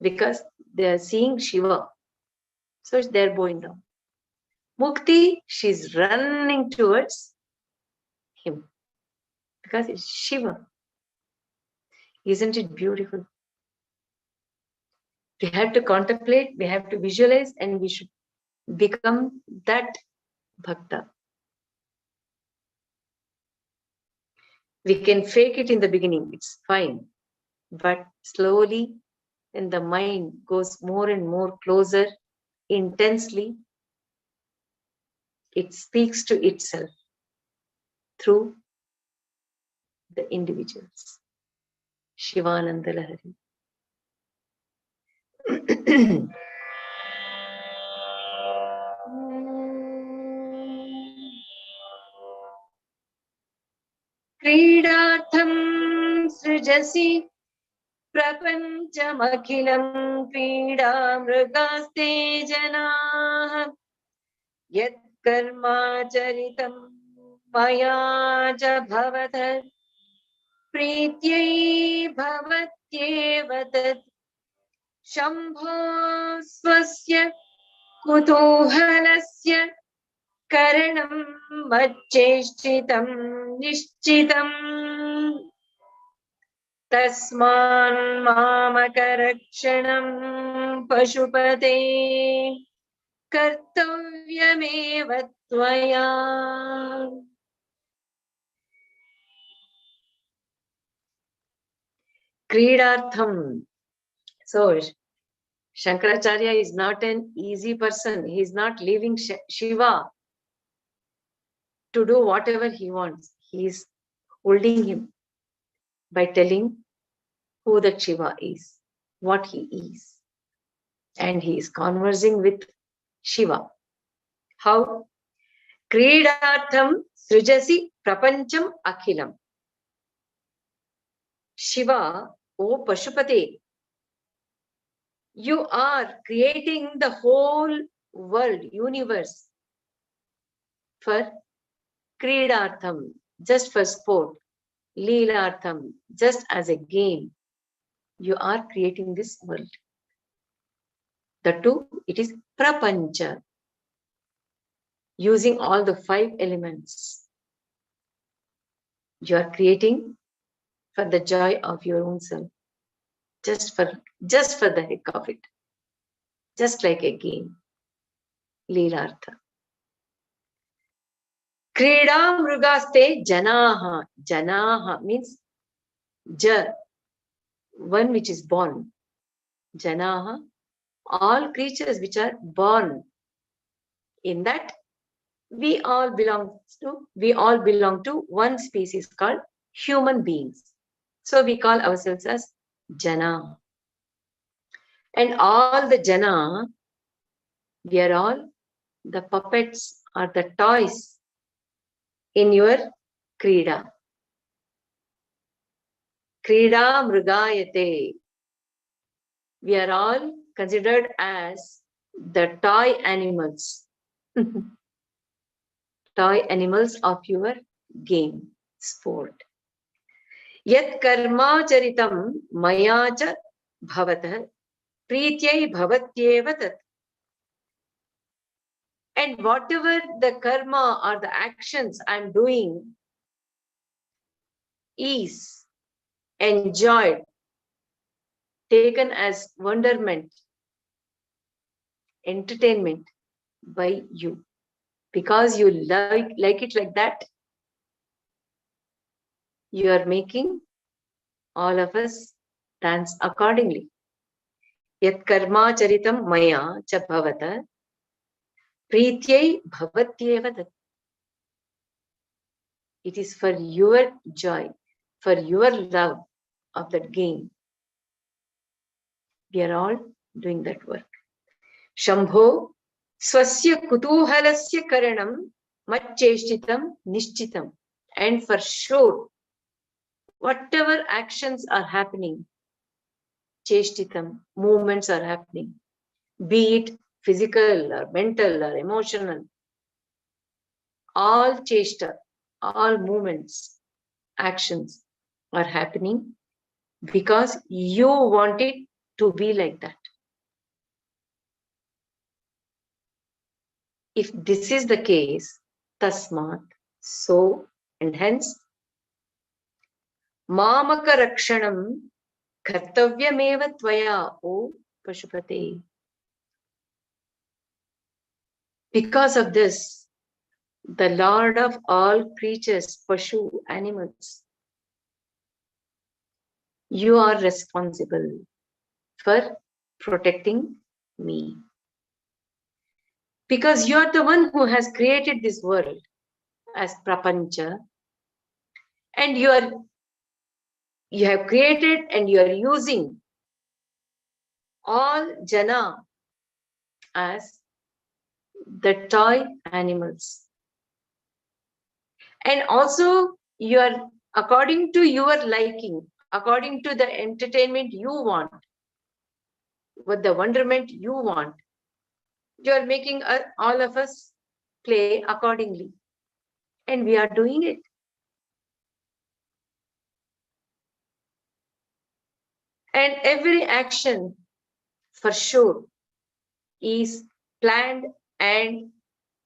because they are seeing Shiva. So they're bowing down. Mukti, she's running towards him because it's Shiva. Isn't it beautiful? We have to contemplate, we have to visualize, and we should become that bhakta. We can fake it in the beginning, it's fine. But slowly, when the mind goes more and more closer, intensely, it speaks to itself through the individuals. Shivanandalahari. Kridatham srijasi प्रपञ्चमखिलं क्रीडामृगास्ते जनाः यत्कर्माचरितं मया च भवत प्रीत्यै भवत्येव तत् शम्भो स्वस्य कुतूहलस्य करणं मच्चेष्टितं निश्चितम् तस्मान् मामकरक्षणं पशुपते कर्तव्यमेव त्वया. Kridartham. So Shankaracharya is not an easy person. He is not leaving Shiva to do whatever he wants. He is holding him by telling who that Shiva is, what he is. And he is conversing with Shiva. How? Kridartham srijasi prapancham akhilam. Shiva, O Pashupate, you are creating the whole world, universe for Kridartham, just for sport, Leelartham, just as a game. You are creating this world. The two, it is Prapancha, using all the 5 elements. You are creating for the joy of your own self, just for the heck of it, just like a game. Leelartha. Krida mrugaste janaha. Janaha means ja, one which is born. Janaha, all creatures which are born. In that, we all belong to one species called human beings. So we call ourselves as Jana. And all the Jana, we are all the puppets or the toys in your Krida. Krida Mrugayate. We are all considered as the toy animals. Toy animals of your game, sport. Yat karma charitam maya cha bhavatah prityai bhavatyeva tat. And whatever the karma or the actions I'm doing is enjoyed, taken as wonderment, entertainment by you. Because you like it like that, you are making all of us dance accordingly. Yat karma charitam maya cha bhavata prityai bhavatyeva tat. It is for your joy, for your love of that game. We are all doing that work. Shambho swasya kutuhalasya karanam machcheshtitam nishchitam. And for sure, whatever actions are happening, cheshtitam, movements are happening, be it physical or mental or emotional, all cheshta, all movements, actions are happening because you want it to be like that. If this is the case, tasmat, so and hence, mamaka rakshanam kartavyameva tvaya, O Pashupate. Because of this, the Lord of all creatures, Pashu, animals, you are responsible for protecting me. Because you are the one who has created this world as Prapancha, and you have created and you are using all Jana as the toy animals. And also you are, according to your liking, according to the entertainment you want, with the wonderment you want. You are making all of us play accordingly. And we are doing it. And every action, for sure, is planned and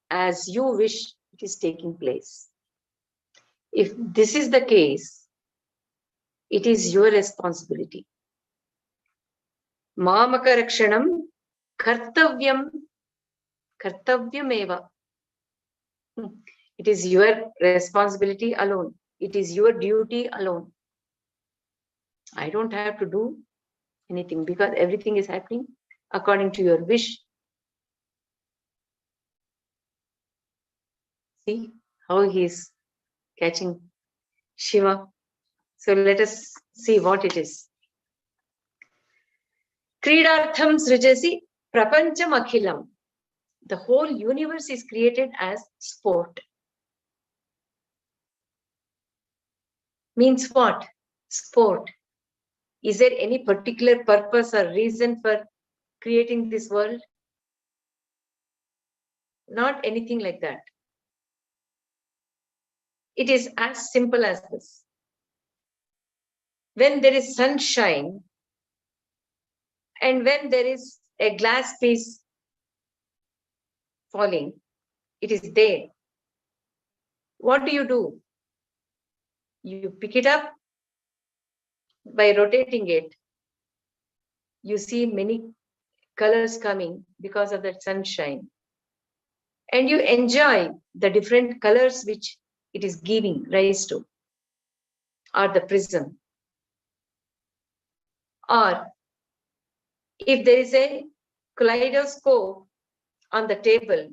as you wish it is taking place. If this is the case, it is your responsibility. Mamaka kartavyam eva. It is your responsibility alone. It is your duty alone. I don't have to do anything because everything is happening according to your wish. See how he is catching Shiva. So let us see what it is. Kridartham srijasi prapancham akhilam. The whole universe is created as sport. Means what? Sport. Is there any particular purpose or reason for creating this world? Not anything like that. It is as simple as this. When there is sunshine and when there is a glass piece falling, it is there. What do? You pick it up by rotating it. You see many colors coming because of that sunshine. And you enjoy the different colors which it is giving rise to, or the prism. Or if there is a kaleidoscope on the table,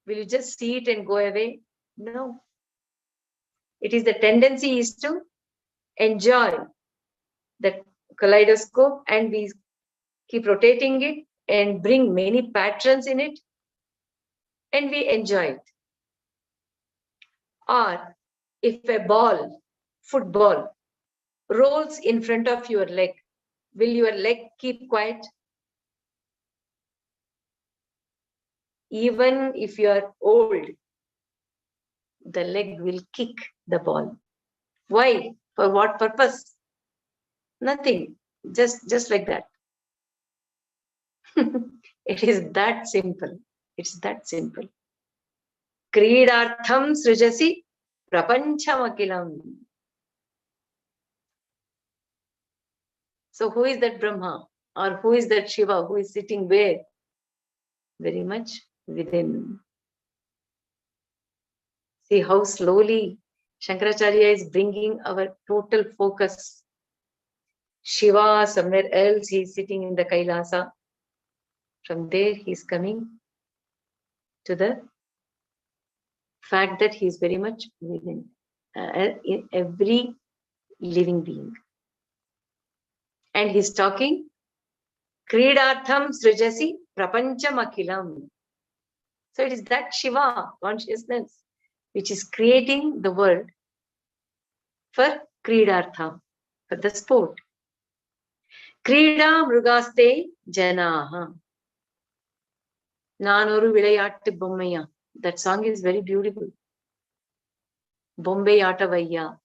will you just see it and go away? No. It is the tendency is to enjoy the kaleidoscope, and we keep rotating it and bring many patterns in it, and we enjoy it. Or if a ball, football, rolls in front of your leg, will your leg keep quiet? Even if you are old, the leg will kick the ball. Why? For what purpose? Nothing. Just like that. It is that simple. It's that simple. Kridartham srijasi prapanchamakilam. So who is that Brahma? Or who is that Shiva who is sitting where? Very much within. See how slowly Shankaracharya is bringing our total focus. Shiva somewhere else, he is sitting in the Kailasa. From there he is coming to the fact that he is very much within in every living being. And he's talking, Kridartham srijasi prapancham akilam. So it is that Shiva consciousness which is creating the world for Kridartham, for the sport. Krida mrugaste janaha. Nanoru vilayattu bommaya. That song is very beautiful. Bombay Atavaya.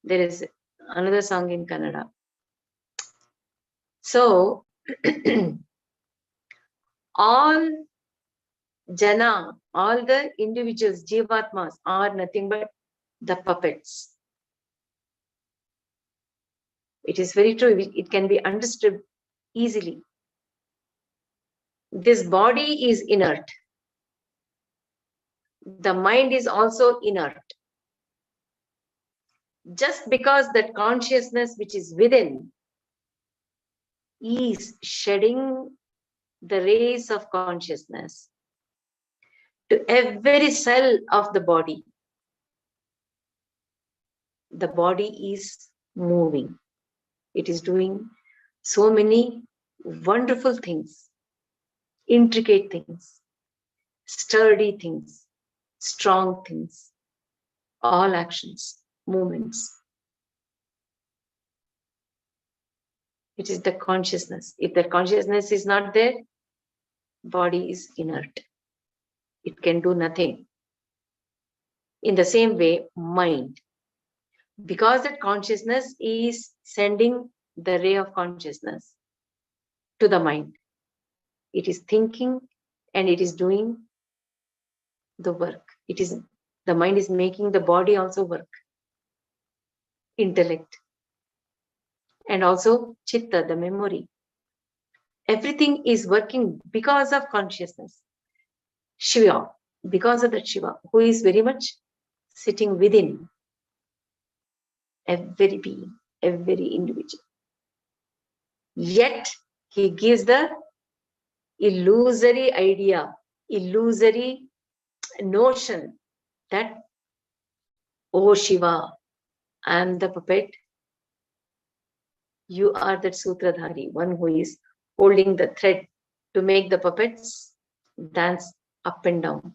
There is another song in Kannada. So, all jana, all the individuals, jivatmas, are nothing but the puppets. It is very true. It can be understood easily. This body is inert. The mind is also inert. Just because that consciousness which is within is shedding the rays of consciousness to every cell of the body is moving. It is doing so many wonderful things, intricate things, sturdy things, strong things, all actions, movements. It is the consciousness. If the consciousness is not there, body is inert. It can do nothing. In the same way, mind. Because that consciousness is sending the ray of consciousness to the mind. It is thinking and it is doing the work. The mind is making the body also work. Intellect. And also chitta, the memory. Everything is working because of consciousness. Shiva, because of that Shiva, who is very much sitting within every being, every individual. Yet, he gives the illusory idea, illusory notion that, oh Shiva, I am the puppet. You are that sutradhari, one who is holding the thread to make the puppets dance up and down.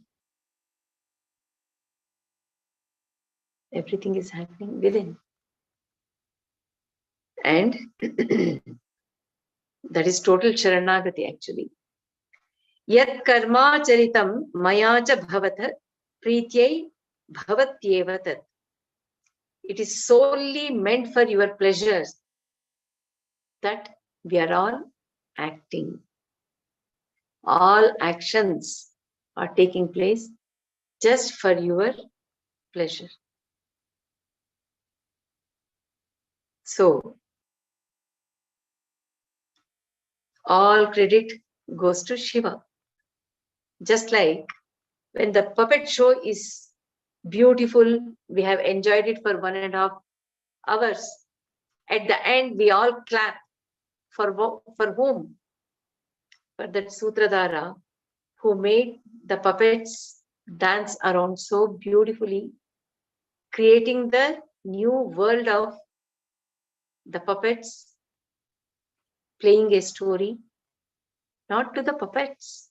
Everything is happening within. And that is total Sharanagati actually. Yat karma charitam mayaja bhavat prityai bhavatyeva tat. It is solely meant for your pleasures that we are all acting. All actions are taking place just for your pleasure. So, all credit goes to Shiva. Just like when the puppet show is beautiful, we have enjoyed it for 1.5 hours. At the end, we all clap. For whom? For that Sutradhara who made the puppets dance around so beautifully, creating the new world of the puppets, playing a story, not to the puppets.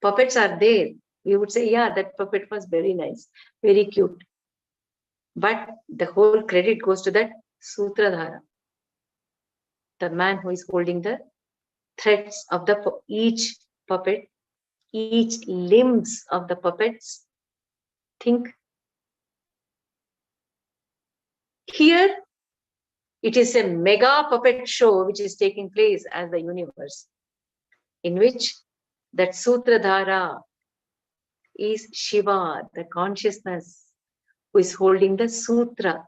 Puppets are there. We would say, yeah, that puppet was very nice, very cute. But the whole credit goes to that Sutradhara, the man who is holding the threads of each puppet, each limbs of the puppets. Think. Here, it is a mega puppet show which is taking place as the universe, in which that Sutradhara is Shiva, the consciousness, who is holding the sutra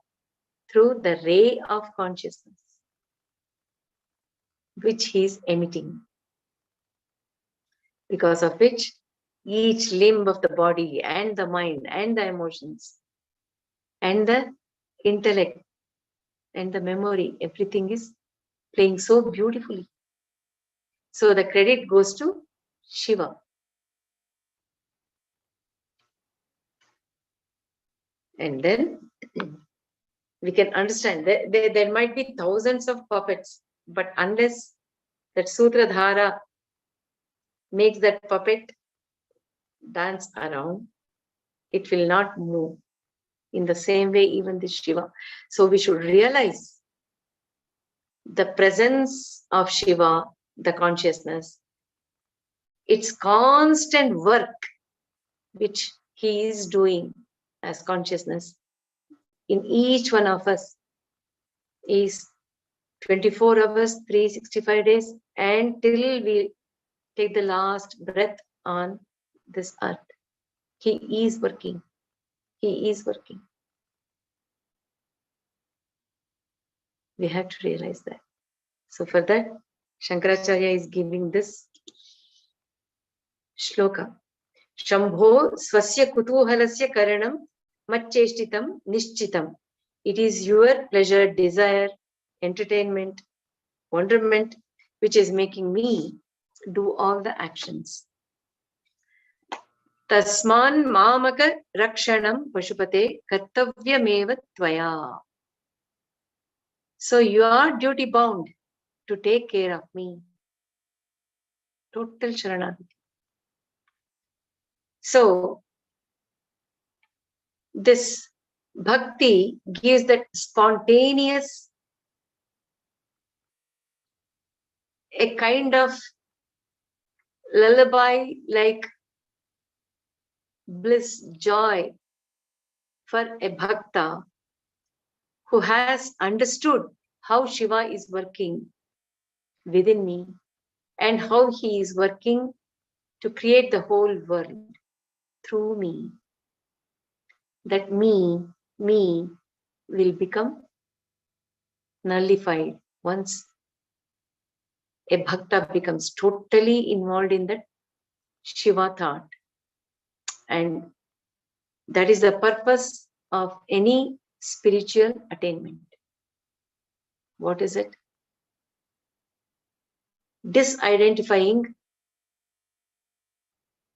through the ray of consciousness, which he is emitting. Because of which each limb of the body and the mind and the emotions and the intellect and the memory, everything is playing so beautifully. So the credit goes to Shiva. And then we can understand that there might be thousands of puppets, but unless that Sutradhara makes that puppet dance around, it will not move. In the same way, even this Shiva. So we should realize the presence of Shiva, the consciousness, its constant work which he is doing as consciousness in each one of us is 24 hours, 365 days, until we take the last breath on this earth. He is working. He is working. We have to realize that. So for that, Shankaracharya is giving this shloka. Shambho swasya kutuhalasya karanam machcheshtitam nishchitam. It is your pleasure, desire, entertainment, wonderment, which is making me do all the actions. Tasman mamaka rakshanam pashupate kartavyameva tvaya. So you are duty bound to take care of me. Total Sharanagati. So this bhakti gives that spontaneous a kind of lullaby like bliss, joy for a bhakta who has understood how Shiva is working within me and how he is working to create the whole world through me. That me will become nullified once a bhakta becomes totally involved in that Shiva thought. And that is the purpose of any spiritual attainment. What is it? Disidentifying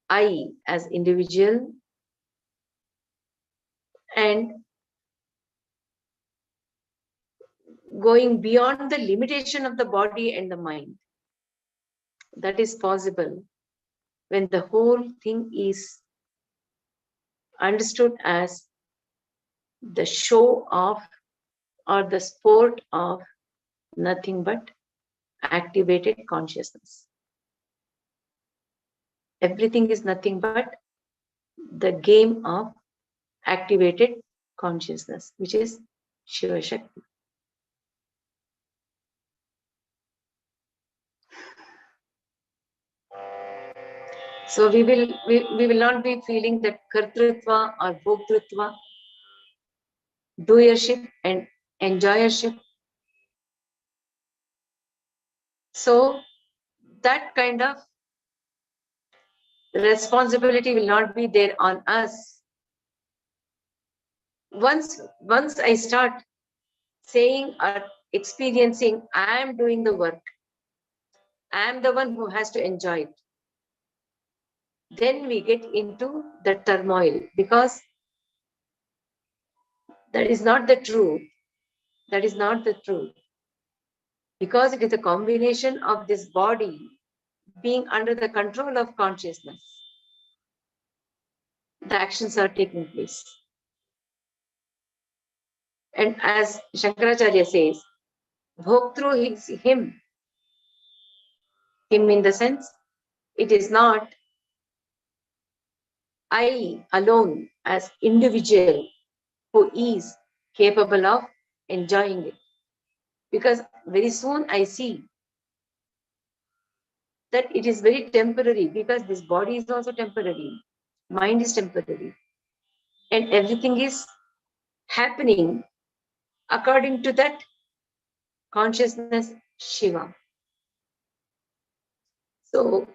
I as individual and going beyond the limitation of the body and the mind. That is possible when the whole thing is understood as the show of or the sport of nothing but activated consciousness. Everything is nothing but the game of activated consciousness, which is Shivashakti. So we will not be feeling that kartrutva or bhoktrutva, doership and enjoyership. So that kind of responsibility will not be there on us. Once I start saying or experiencing, I am doing the work, I am the one who has to enjoy it, then we get into the turmoil, because that is not the truth. That is not the truth. Because it is a combination of this body being under the control of consciousness, the actions are taking place. And as Shankaracharya says, Bhoktru is him. Him in the sense, it is not I alone as individual who is capable of enjoying it. Because very soon I see that it is very temporary, because this body is also temporary, mind is temporary, and everything is happening according to that consciousness, Shiva. So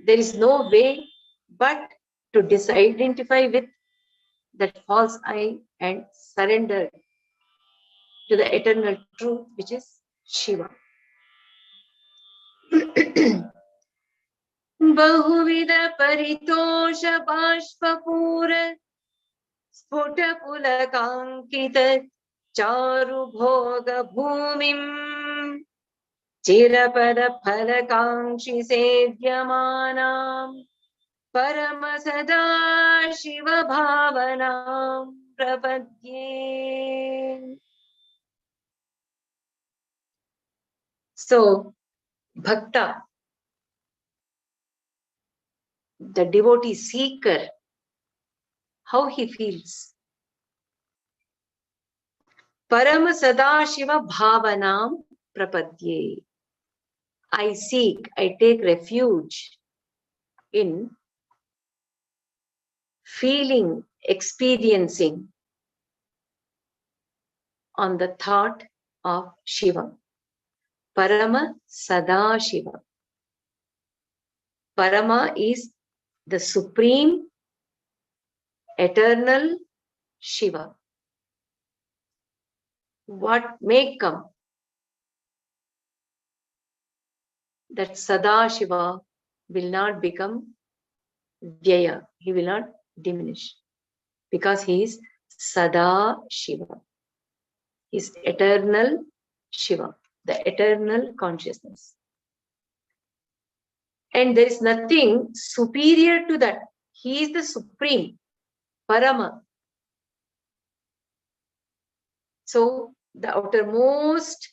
there is no way but to disidentify with that false I and surrender to the eternal truth, which is Shiva. Bahuvida paritosha bashpapura sphuta pulakankita charu bhoga bhumim chirapada phalakankshi sevyamanam parama sada shiva bhavanam prapadye. So, bhakta, the devotee seeker, how he feels. Parama sada shiva bhavanam prapadye. I seek, I take refuge in feeling, experiencing on the thought of Shiva. Parama sada Shiva. Parama is the supreme, eternal Shiva. What may come, that Sada Shiva will not become Vyaya. He will not diminish, because he is Sada Shiva. He is eternal Shiva, the eternal consciousness. And there is nothing superior to that. He is the supreme, Parama. So the outermost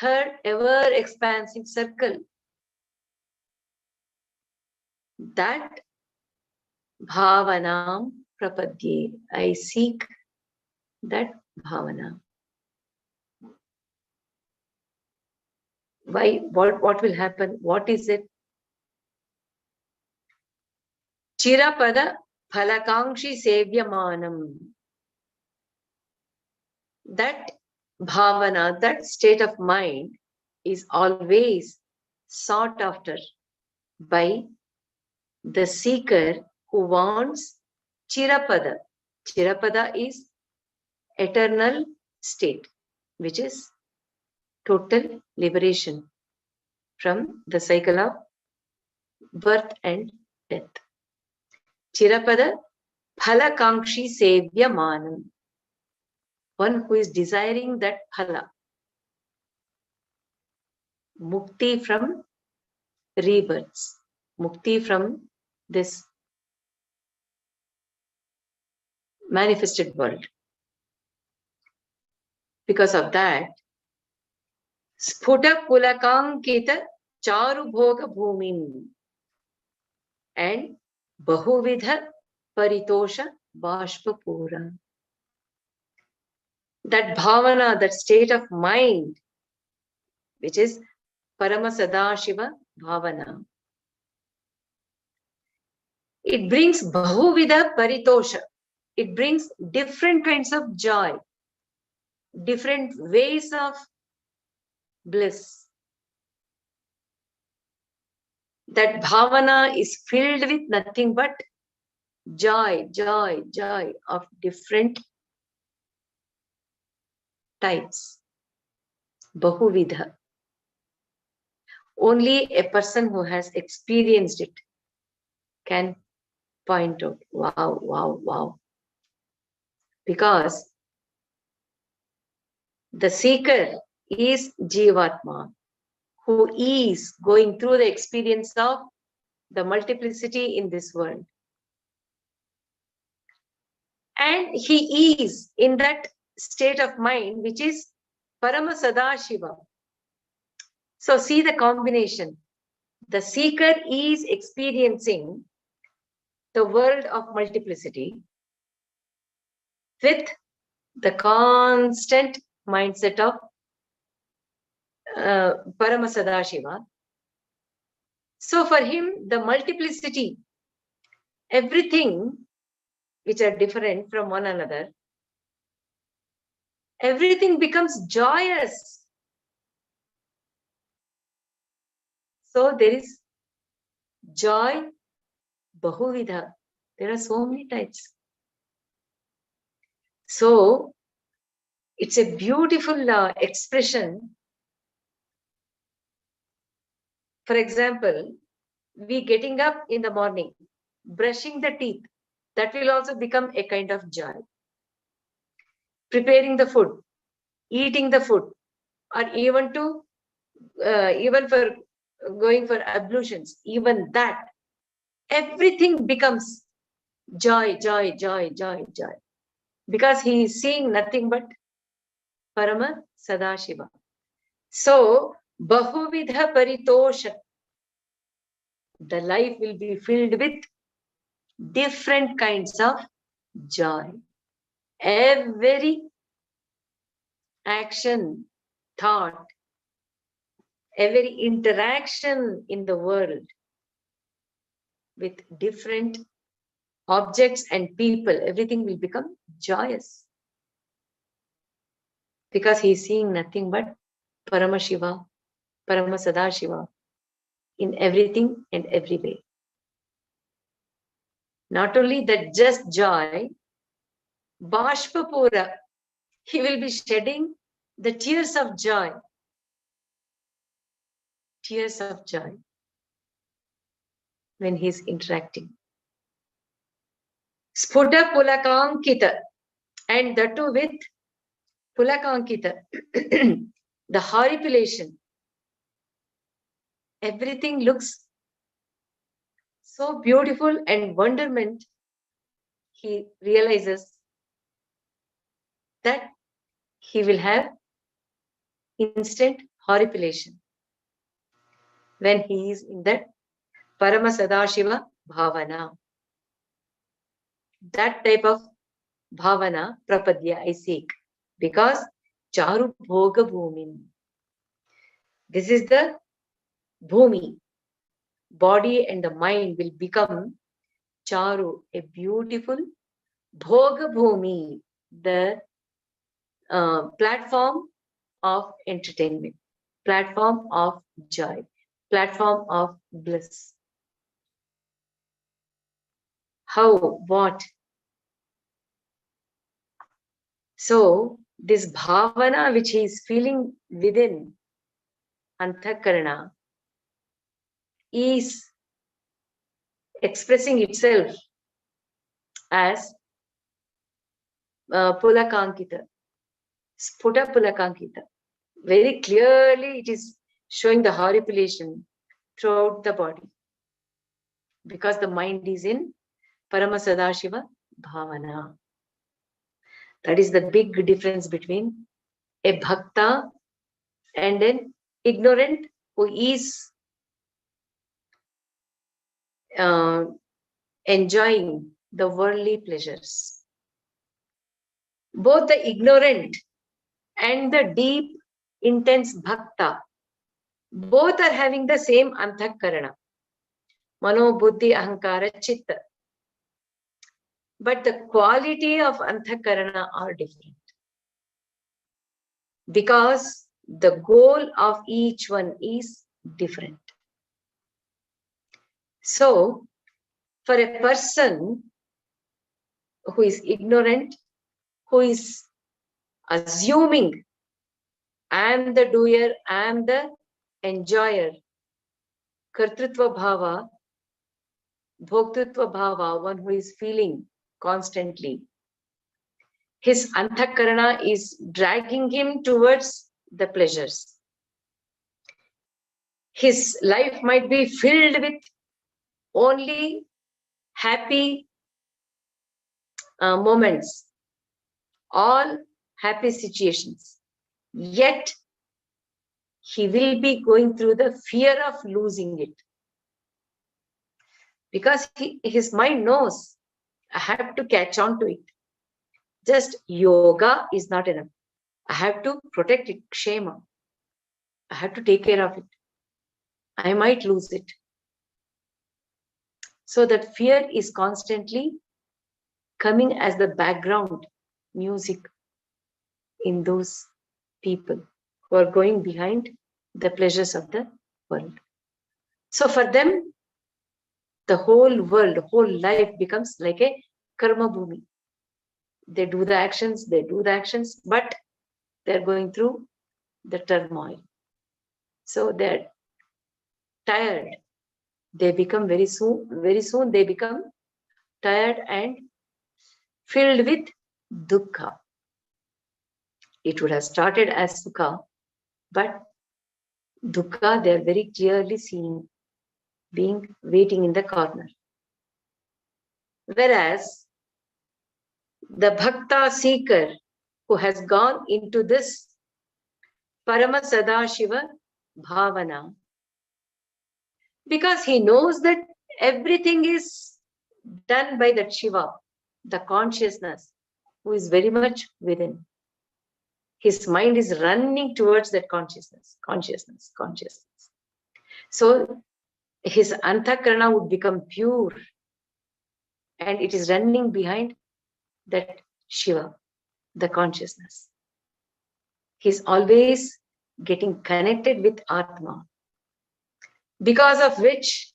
third ever expansive circle. That bhavanam prapadye. I seek that bhavana. Why? What will happen? What is it? Chirapada phalakankshi sevyamanam. That bhavana, that state of mind is always sought after by the seeker who wants Chirapada. Chirapada is eternal state, which is total liberation from the cycle of birth and death. Chirapada phalakankshi sevyamanam. One who is desiring that phala. Mukti from rebirths. Mukti from this manifested world. Because of that, Sphuta Pulakankita Charubhoga Bhumim and Bahuvidha Paritosha Bashpapura. That bhavana, that state of mind, which is Paramasadashiva Bhavana. It brings Bahuvidha Paritosha. It brings different kinds of joy, different ways of bliss. That bhavana is filled with nothing but joy, joy, joy of different types. Bahuvidha. Only a person who has experienced it can point out, wow, wow, wow. Because the seeker is Jivatma, who is going through the experience of the multiplicity in this world. And he is in that state of mind, which is Paramasadashiva. So see the combination. The seeker is experiencing the world of multiplicity with the constant mindset of Paramasadashiva. So for him, the multiplicity, everything which are different from one another, everything becomes joyous. So there is joy, Bahuvidha. There are so many types. So it's a beautiful expression. For example, we getting up in the morning, brushing the teeth, that will also become a kind of joy. Preparing the food, eating the food, or even for going for ablutions, even that, everything becomes joy, joy, joy, joy, joy. Because he is seeing nothing but Parama Sadashiva. So, Bahuvidha Paritosha, the life will be filled with different kinds of joy. Every action, thought, every interaction in the world with different objects and people, everything will become joyous. Because he is seeing nothing but Paramashiva, Paramasadashiva in everything and every way. Not only that, just joy, Bashpapura, he will be shedding the tears of joy. Tears of joy when he is interacting. Sphuta Pulakankita, and that too with Pulakankita, the horripilation. Everything looks so beautiful and wonderment. He realizes that he will have instant horripilation when he is in that Parama Sadashiva Bhavana. That type of Bhavana, Prapadya, I seek. Because Charu Bhoga Bhumi. This is the Bhumi. Body and the mind will become Charu, a beautiful Bhoga Bhumi, the platform of entertainment, platform of joy, platform of bliss. How? What? So, this bhavana which he is feeling within Anthakarana is expressing itself as Pulakankita, Sputa Pulakankita. Very clearly it is showing the horripilation throughout the body. Because the mind is in Paramasadashiva Bhavana. That is the big difference between a bhakta and an ignorant who is enjoying the worldly pleasures. Both the ignorant and the deep, intense bhakta, both are having the same anthakarana. Mano, buddhi, ahankara, chitta. But the quality of anthakarana are different. Because the goal of each one is different. So, for a person who is ignorant, who is assuming I am the doer, I am the enjoyer, kartrutva bhava, bhoktutva bhava, one who is feeling constantly, his anthakarana is dragging him towards the pleasures. His life might be filled with only happy moments, all happy situations. Yet, he will be going through the fear of losing it. Because his mind knows, I have to catch on to it. Just yoga is not enough. I have to protect it, kshema. I have to take care of it. I might lose it. So that fear is constantly coming as the background music in those people who are going behind the pleasures of the world. So for them, the whole world, whole life becomes like a karma bhumi. They do the actions, but they're going through the turmoil. So they're tired. They become very soon they become tired and filled with dukkha. It would have started as sukha, but dukkha they're very clearly seen being waiting in the corner. Whereas the bhakta seeker who has gone into this Parama Sadashiva Bhavana, because he knows that everything is done by that Shiva, the consciousness, who is very much within. His mind is running towards that consciousness. So his anthakarana would become pure, and it is running behind that Shiva, the consciousness. He's always getting connected with Atma, because of which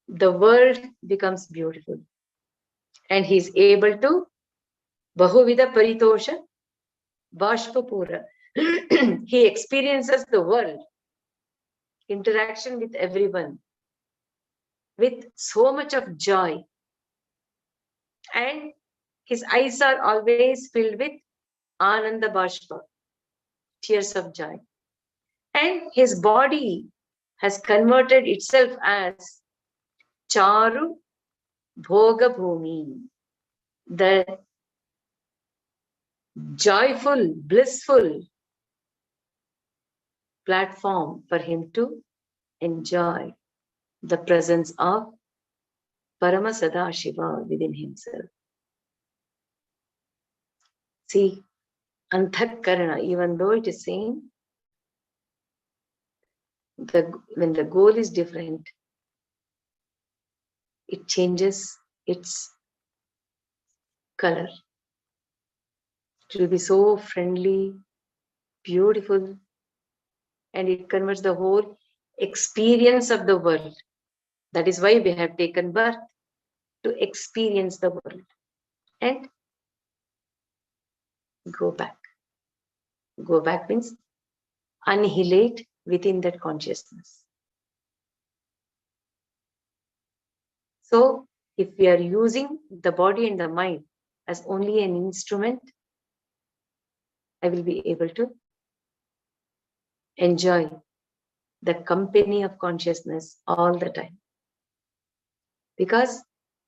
the world becomes beautiful. And he's able to Bahuvida Paritosha Bashpapura. He experiences the world, interaction with everyone, with so much of joy. And his eyes are always filled with Ananda Bashpa, tears of joy. And his body has converted itself as Charu Bhoga Bhumi, the joyful, blissful platform for him to enjoy the presence of Paramasada Shiva within himself. See, Anthakarana, even though it is same, when the goal is different, it changes its color. It will be so friendly, beautiful, and it converts the whole experience of the world. That is why we have taken birth, to experience the world and go back. Go back means annihilate within that consciousness. So, if we are using the body and the mind as only an instrument, I will be able to enjoy the company of consciousness all the time. Because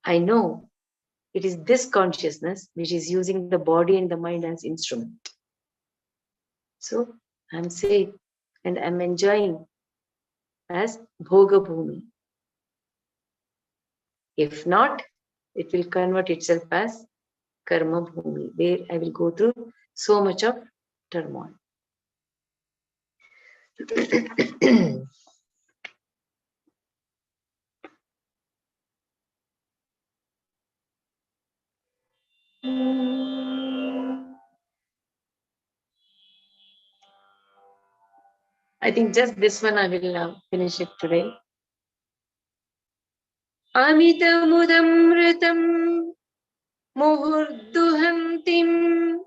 I know it is this consciousness which is using the body and the mind as instrument. So I'm safe and I'm enjoying as Bhoga Bhumi. If not, it will convert itself as Karma Bhumi, where I will go through so much of turmoil. I think just this one I will finish it today. Amitamudamritam muhurduhantim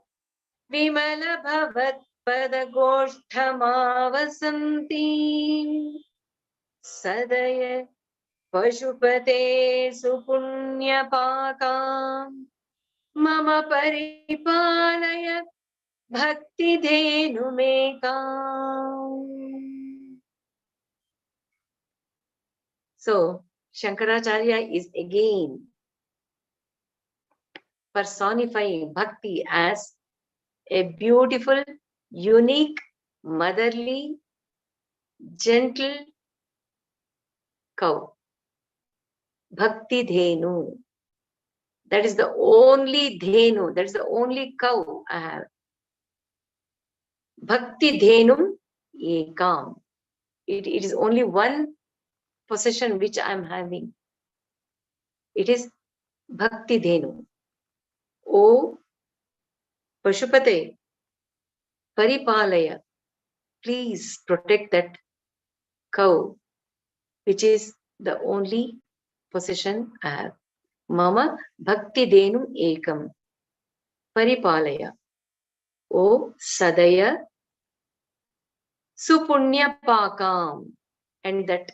vimala bhavat padagoshthamavasantim sadaya pashupate supunyapakam mama paripalaya bhakti dhenumekam. So Shankaracharya is again personifying bhakti as a beautiful, unique, motherly, gentle cow. Bhakti dhenu. That is the only dhenu, that is the only cow I have. Bhakti dhenum ekam. It is only one possession which I am having. It is Bhakti dhenu. O Pashupate, Paripalaya, please protect that cow, which is the only possession I have. Mama Bhakti Denu Ekam, Paripalaya. O Sadaya, Supunya Pakam. And that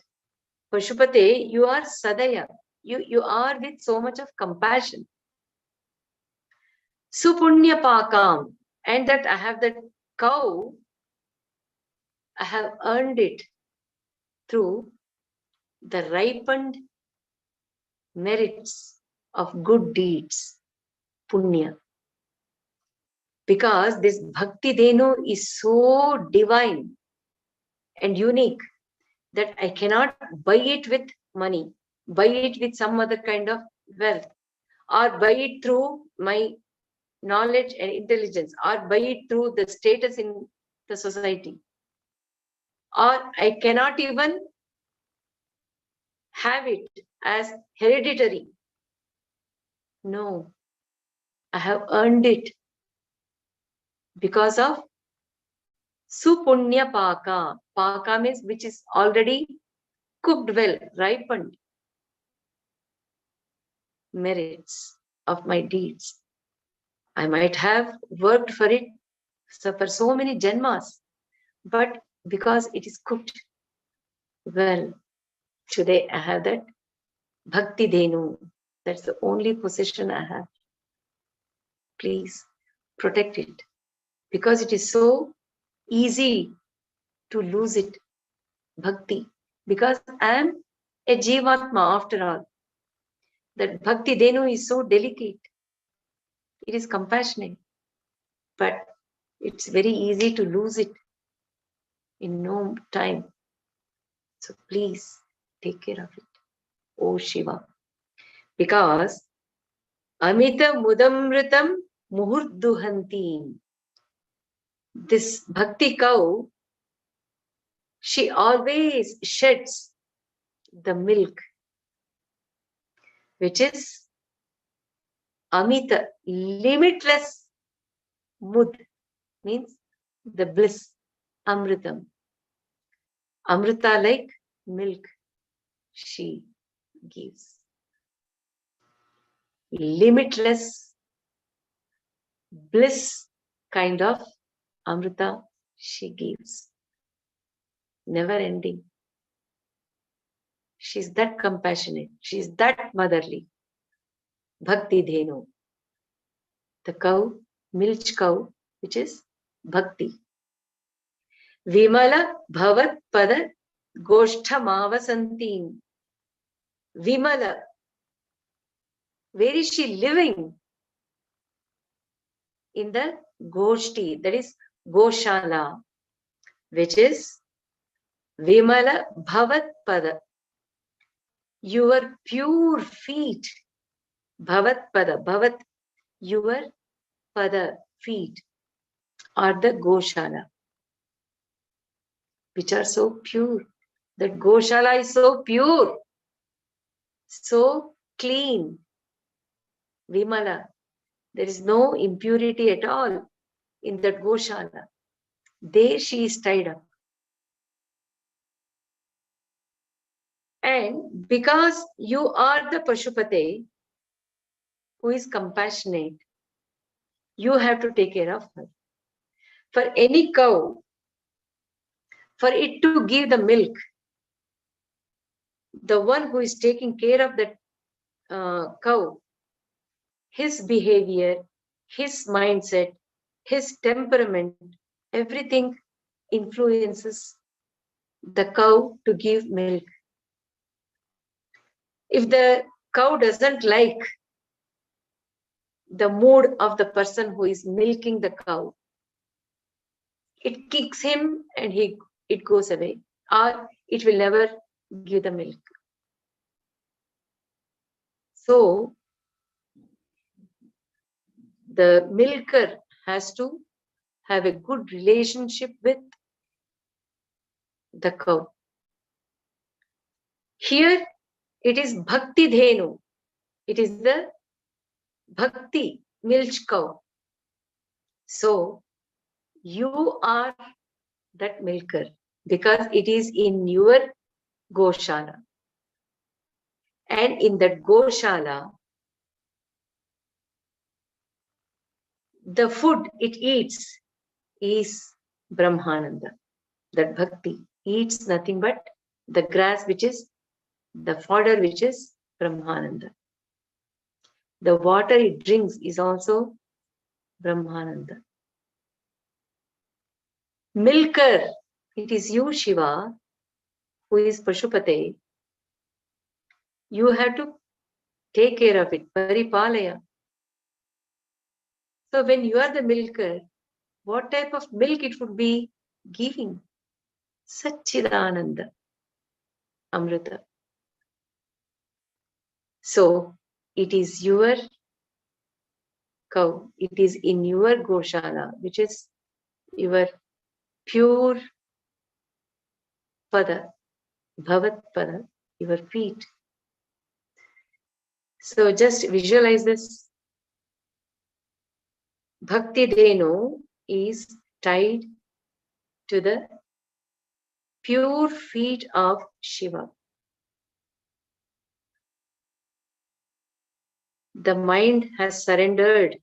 Pashupate, you are Sadaya. You are with so much of compassion. Supunya Pakam. And that I have that cow, I have earned it through the ripened merits of good deeds, punya. Because this Bhakti Denu is so divine and unique that I cannot buy it with money, buy it with some other kind of wealth, or buy it through my knowledge and intelligence, or buy it through the status in the society. Or I cannot even have it as hereditary. No, I have earned it because of Supunya Paka. Paka means which is already cooked well, ripened merits of my deeds. I might have worked for it for so many janmas, but because it is cooked well, today I have that Bhakti Dhenu. That's the only possession I have. Please protect it, because it is so easy to lose it. Bhakti, because I am a Jivatma after all. That Bhakti Dhenu is so delicate. It is compassionate, but it's very easy to lose it in no time. So please take care of it, O Shiva. Because Amita Mudamritam Muhurduhanti. This Bhakti cow, she always sheds the milk, which is Amita, limitless. Mud means the bliss, Amritam. Amrita like milk she gives. Limitless bliss kind of Amrita she gives. Never ending. She's that compassionate. She's that motherly. Bhakti Dhenu. The cow, milch cow, which is Bhakti. Vimala Bhavat Pada Goshthamavasantim. Vimala. Where is she living? In the Goshti, that is Goshala, which is Vimala Bhavat Pada. Your pure feet. Bhavat Pada. Bhavat, your Pada, feet, are the Goshala, which are so pure. That Goshala is so pure, so clean. Vimala. There is no impurity at all in that Goshala. There she is tied up. And because you are the Pashupate, who is compassionate, you have to take care of her. For any cow, for it to give the milk, the one who is taking care of that cow, his behavior, his mindset, his temperament, everything influences the cow to give milk. If the cow doesn't like the mood of the person who is milking the cow, it kicks him and it goes away, or it will never give the milk. So the milker has to have a good relationship with the cow. Here it is Bhakti Dhenu. It is the Bhakti milch cow. So you are that milker because it is in your Goshala. And in that Goshala, the food it eats is Brahmananda. That Bhakti eats nothing but the grass, which is the fodder, which is Brahmananda. The water it drinks is also Brahmananda. Milker, it is you, Shiva, who is Pashupate. You have to take care of it, Paripalaya. So when you are the milker, what type of milk it would be giving? Satchidananda, Amrita. So it is your cow, it is in your Goshala, which is your pure Pada, Bhavat Pada, your feet. So just visualize this. Bhakti Dhenu is tied to the pure feet of Shiva. The mind has surrendered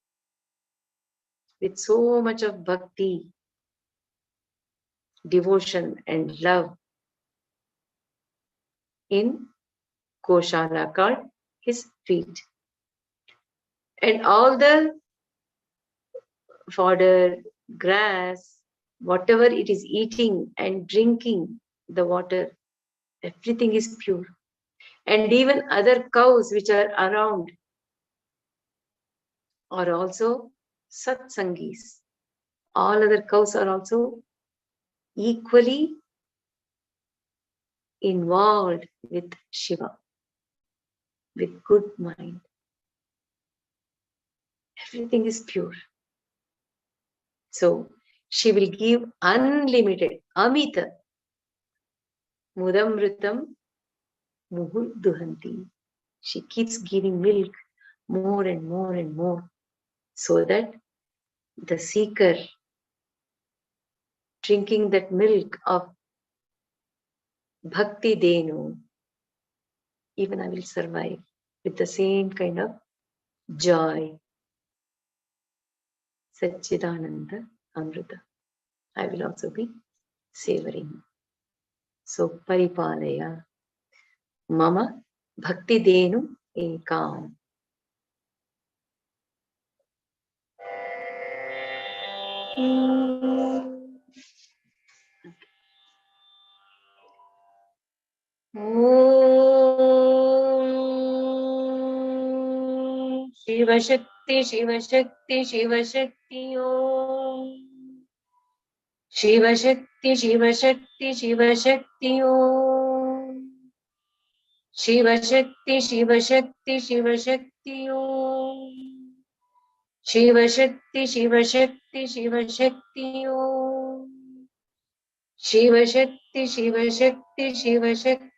with so much of bhakti, devotion and love in Goshala called his feet. And all the fodder, grass, whatever it is eating and drinking the water, everything is pure. And even other cows which are around are also satsangis. All other cows are also equally involved with Shiva, with good mind. Everything is pure. So she will give unlimited, amita, mudamrutam muhur duhanti. She keeps giving milk more and more and more, so that the seeker drinking that milk of bhakti denu, even I will survive with the same kind of joy. Satchidananda Amrita. I will also be savoring. So paripalaya mama bhakti denu ekam. Shivashakti, Shivashakti, Shivashakti Om. Shivashakti, Shivashakti, Shivashakti Om. Shivashakti, Shivashakti, Shivashakti Om. Shivashakti, Shivashakti, Shivashakti Om. Shivashakti, Shivashakti, Shivashakti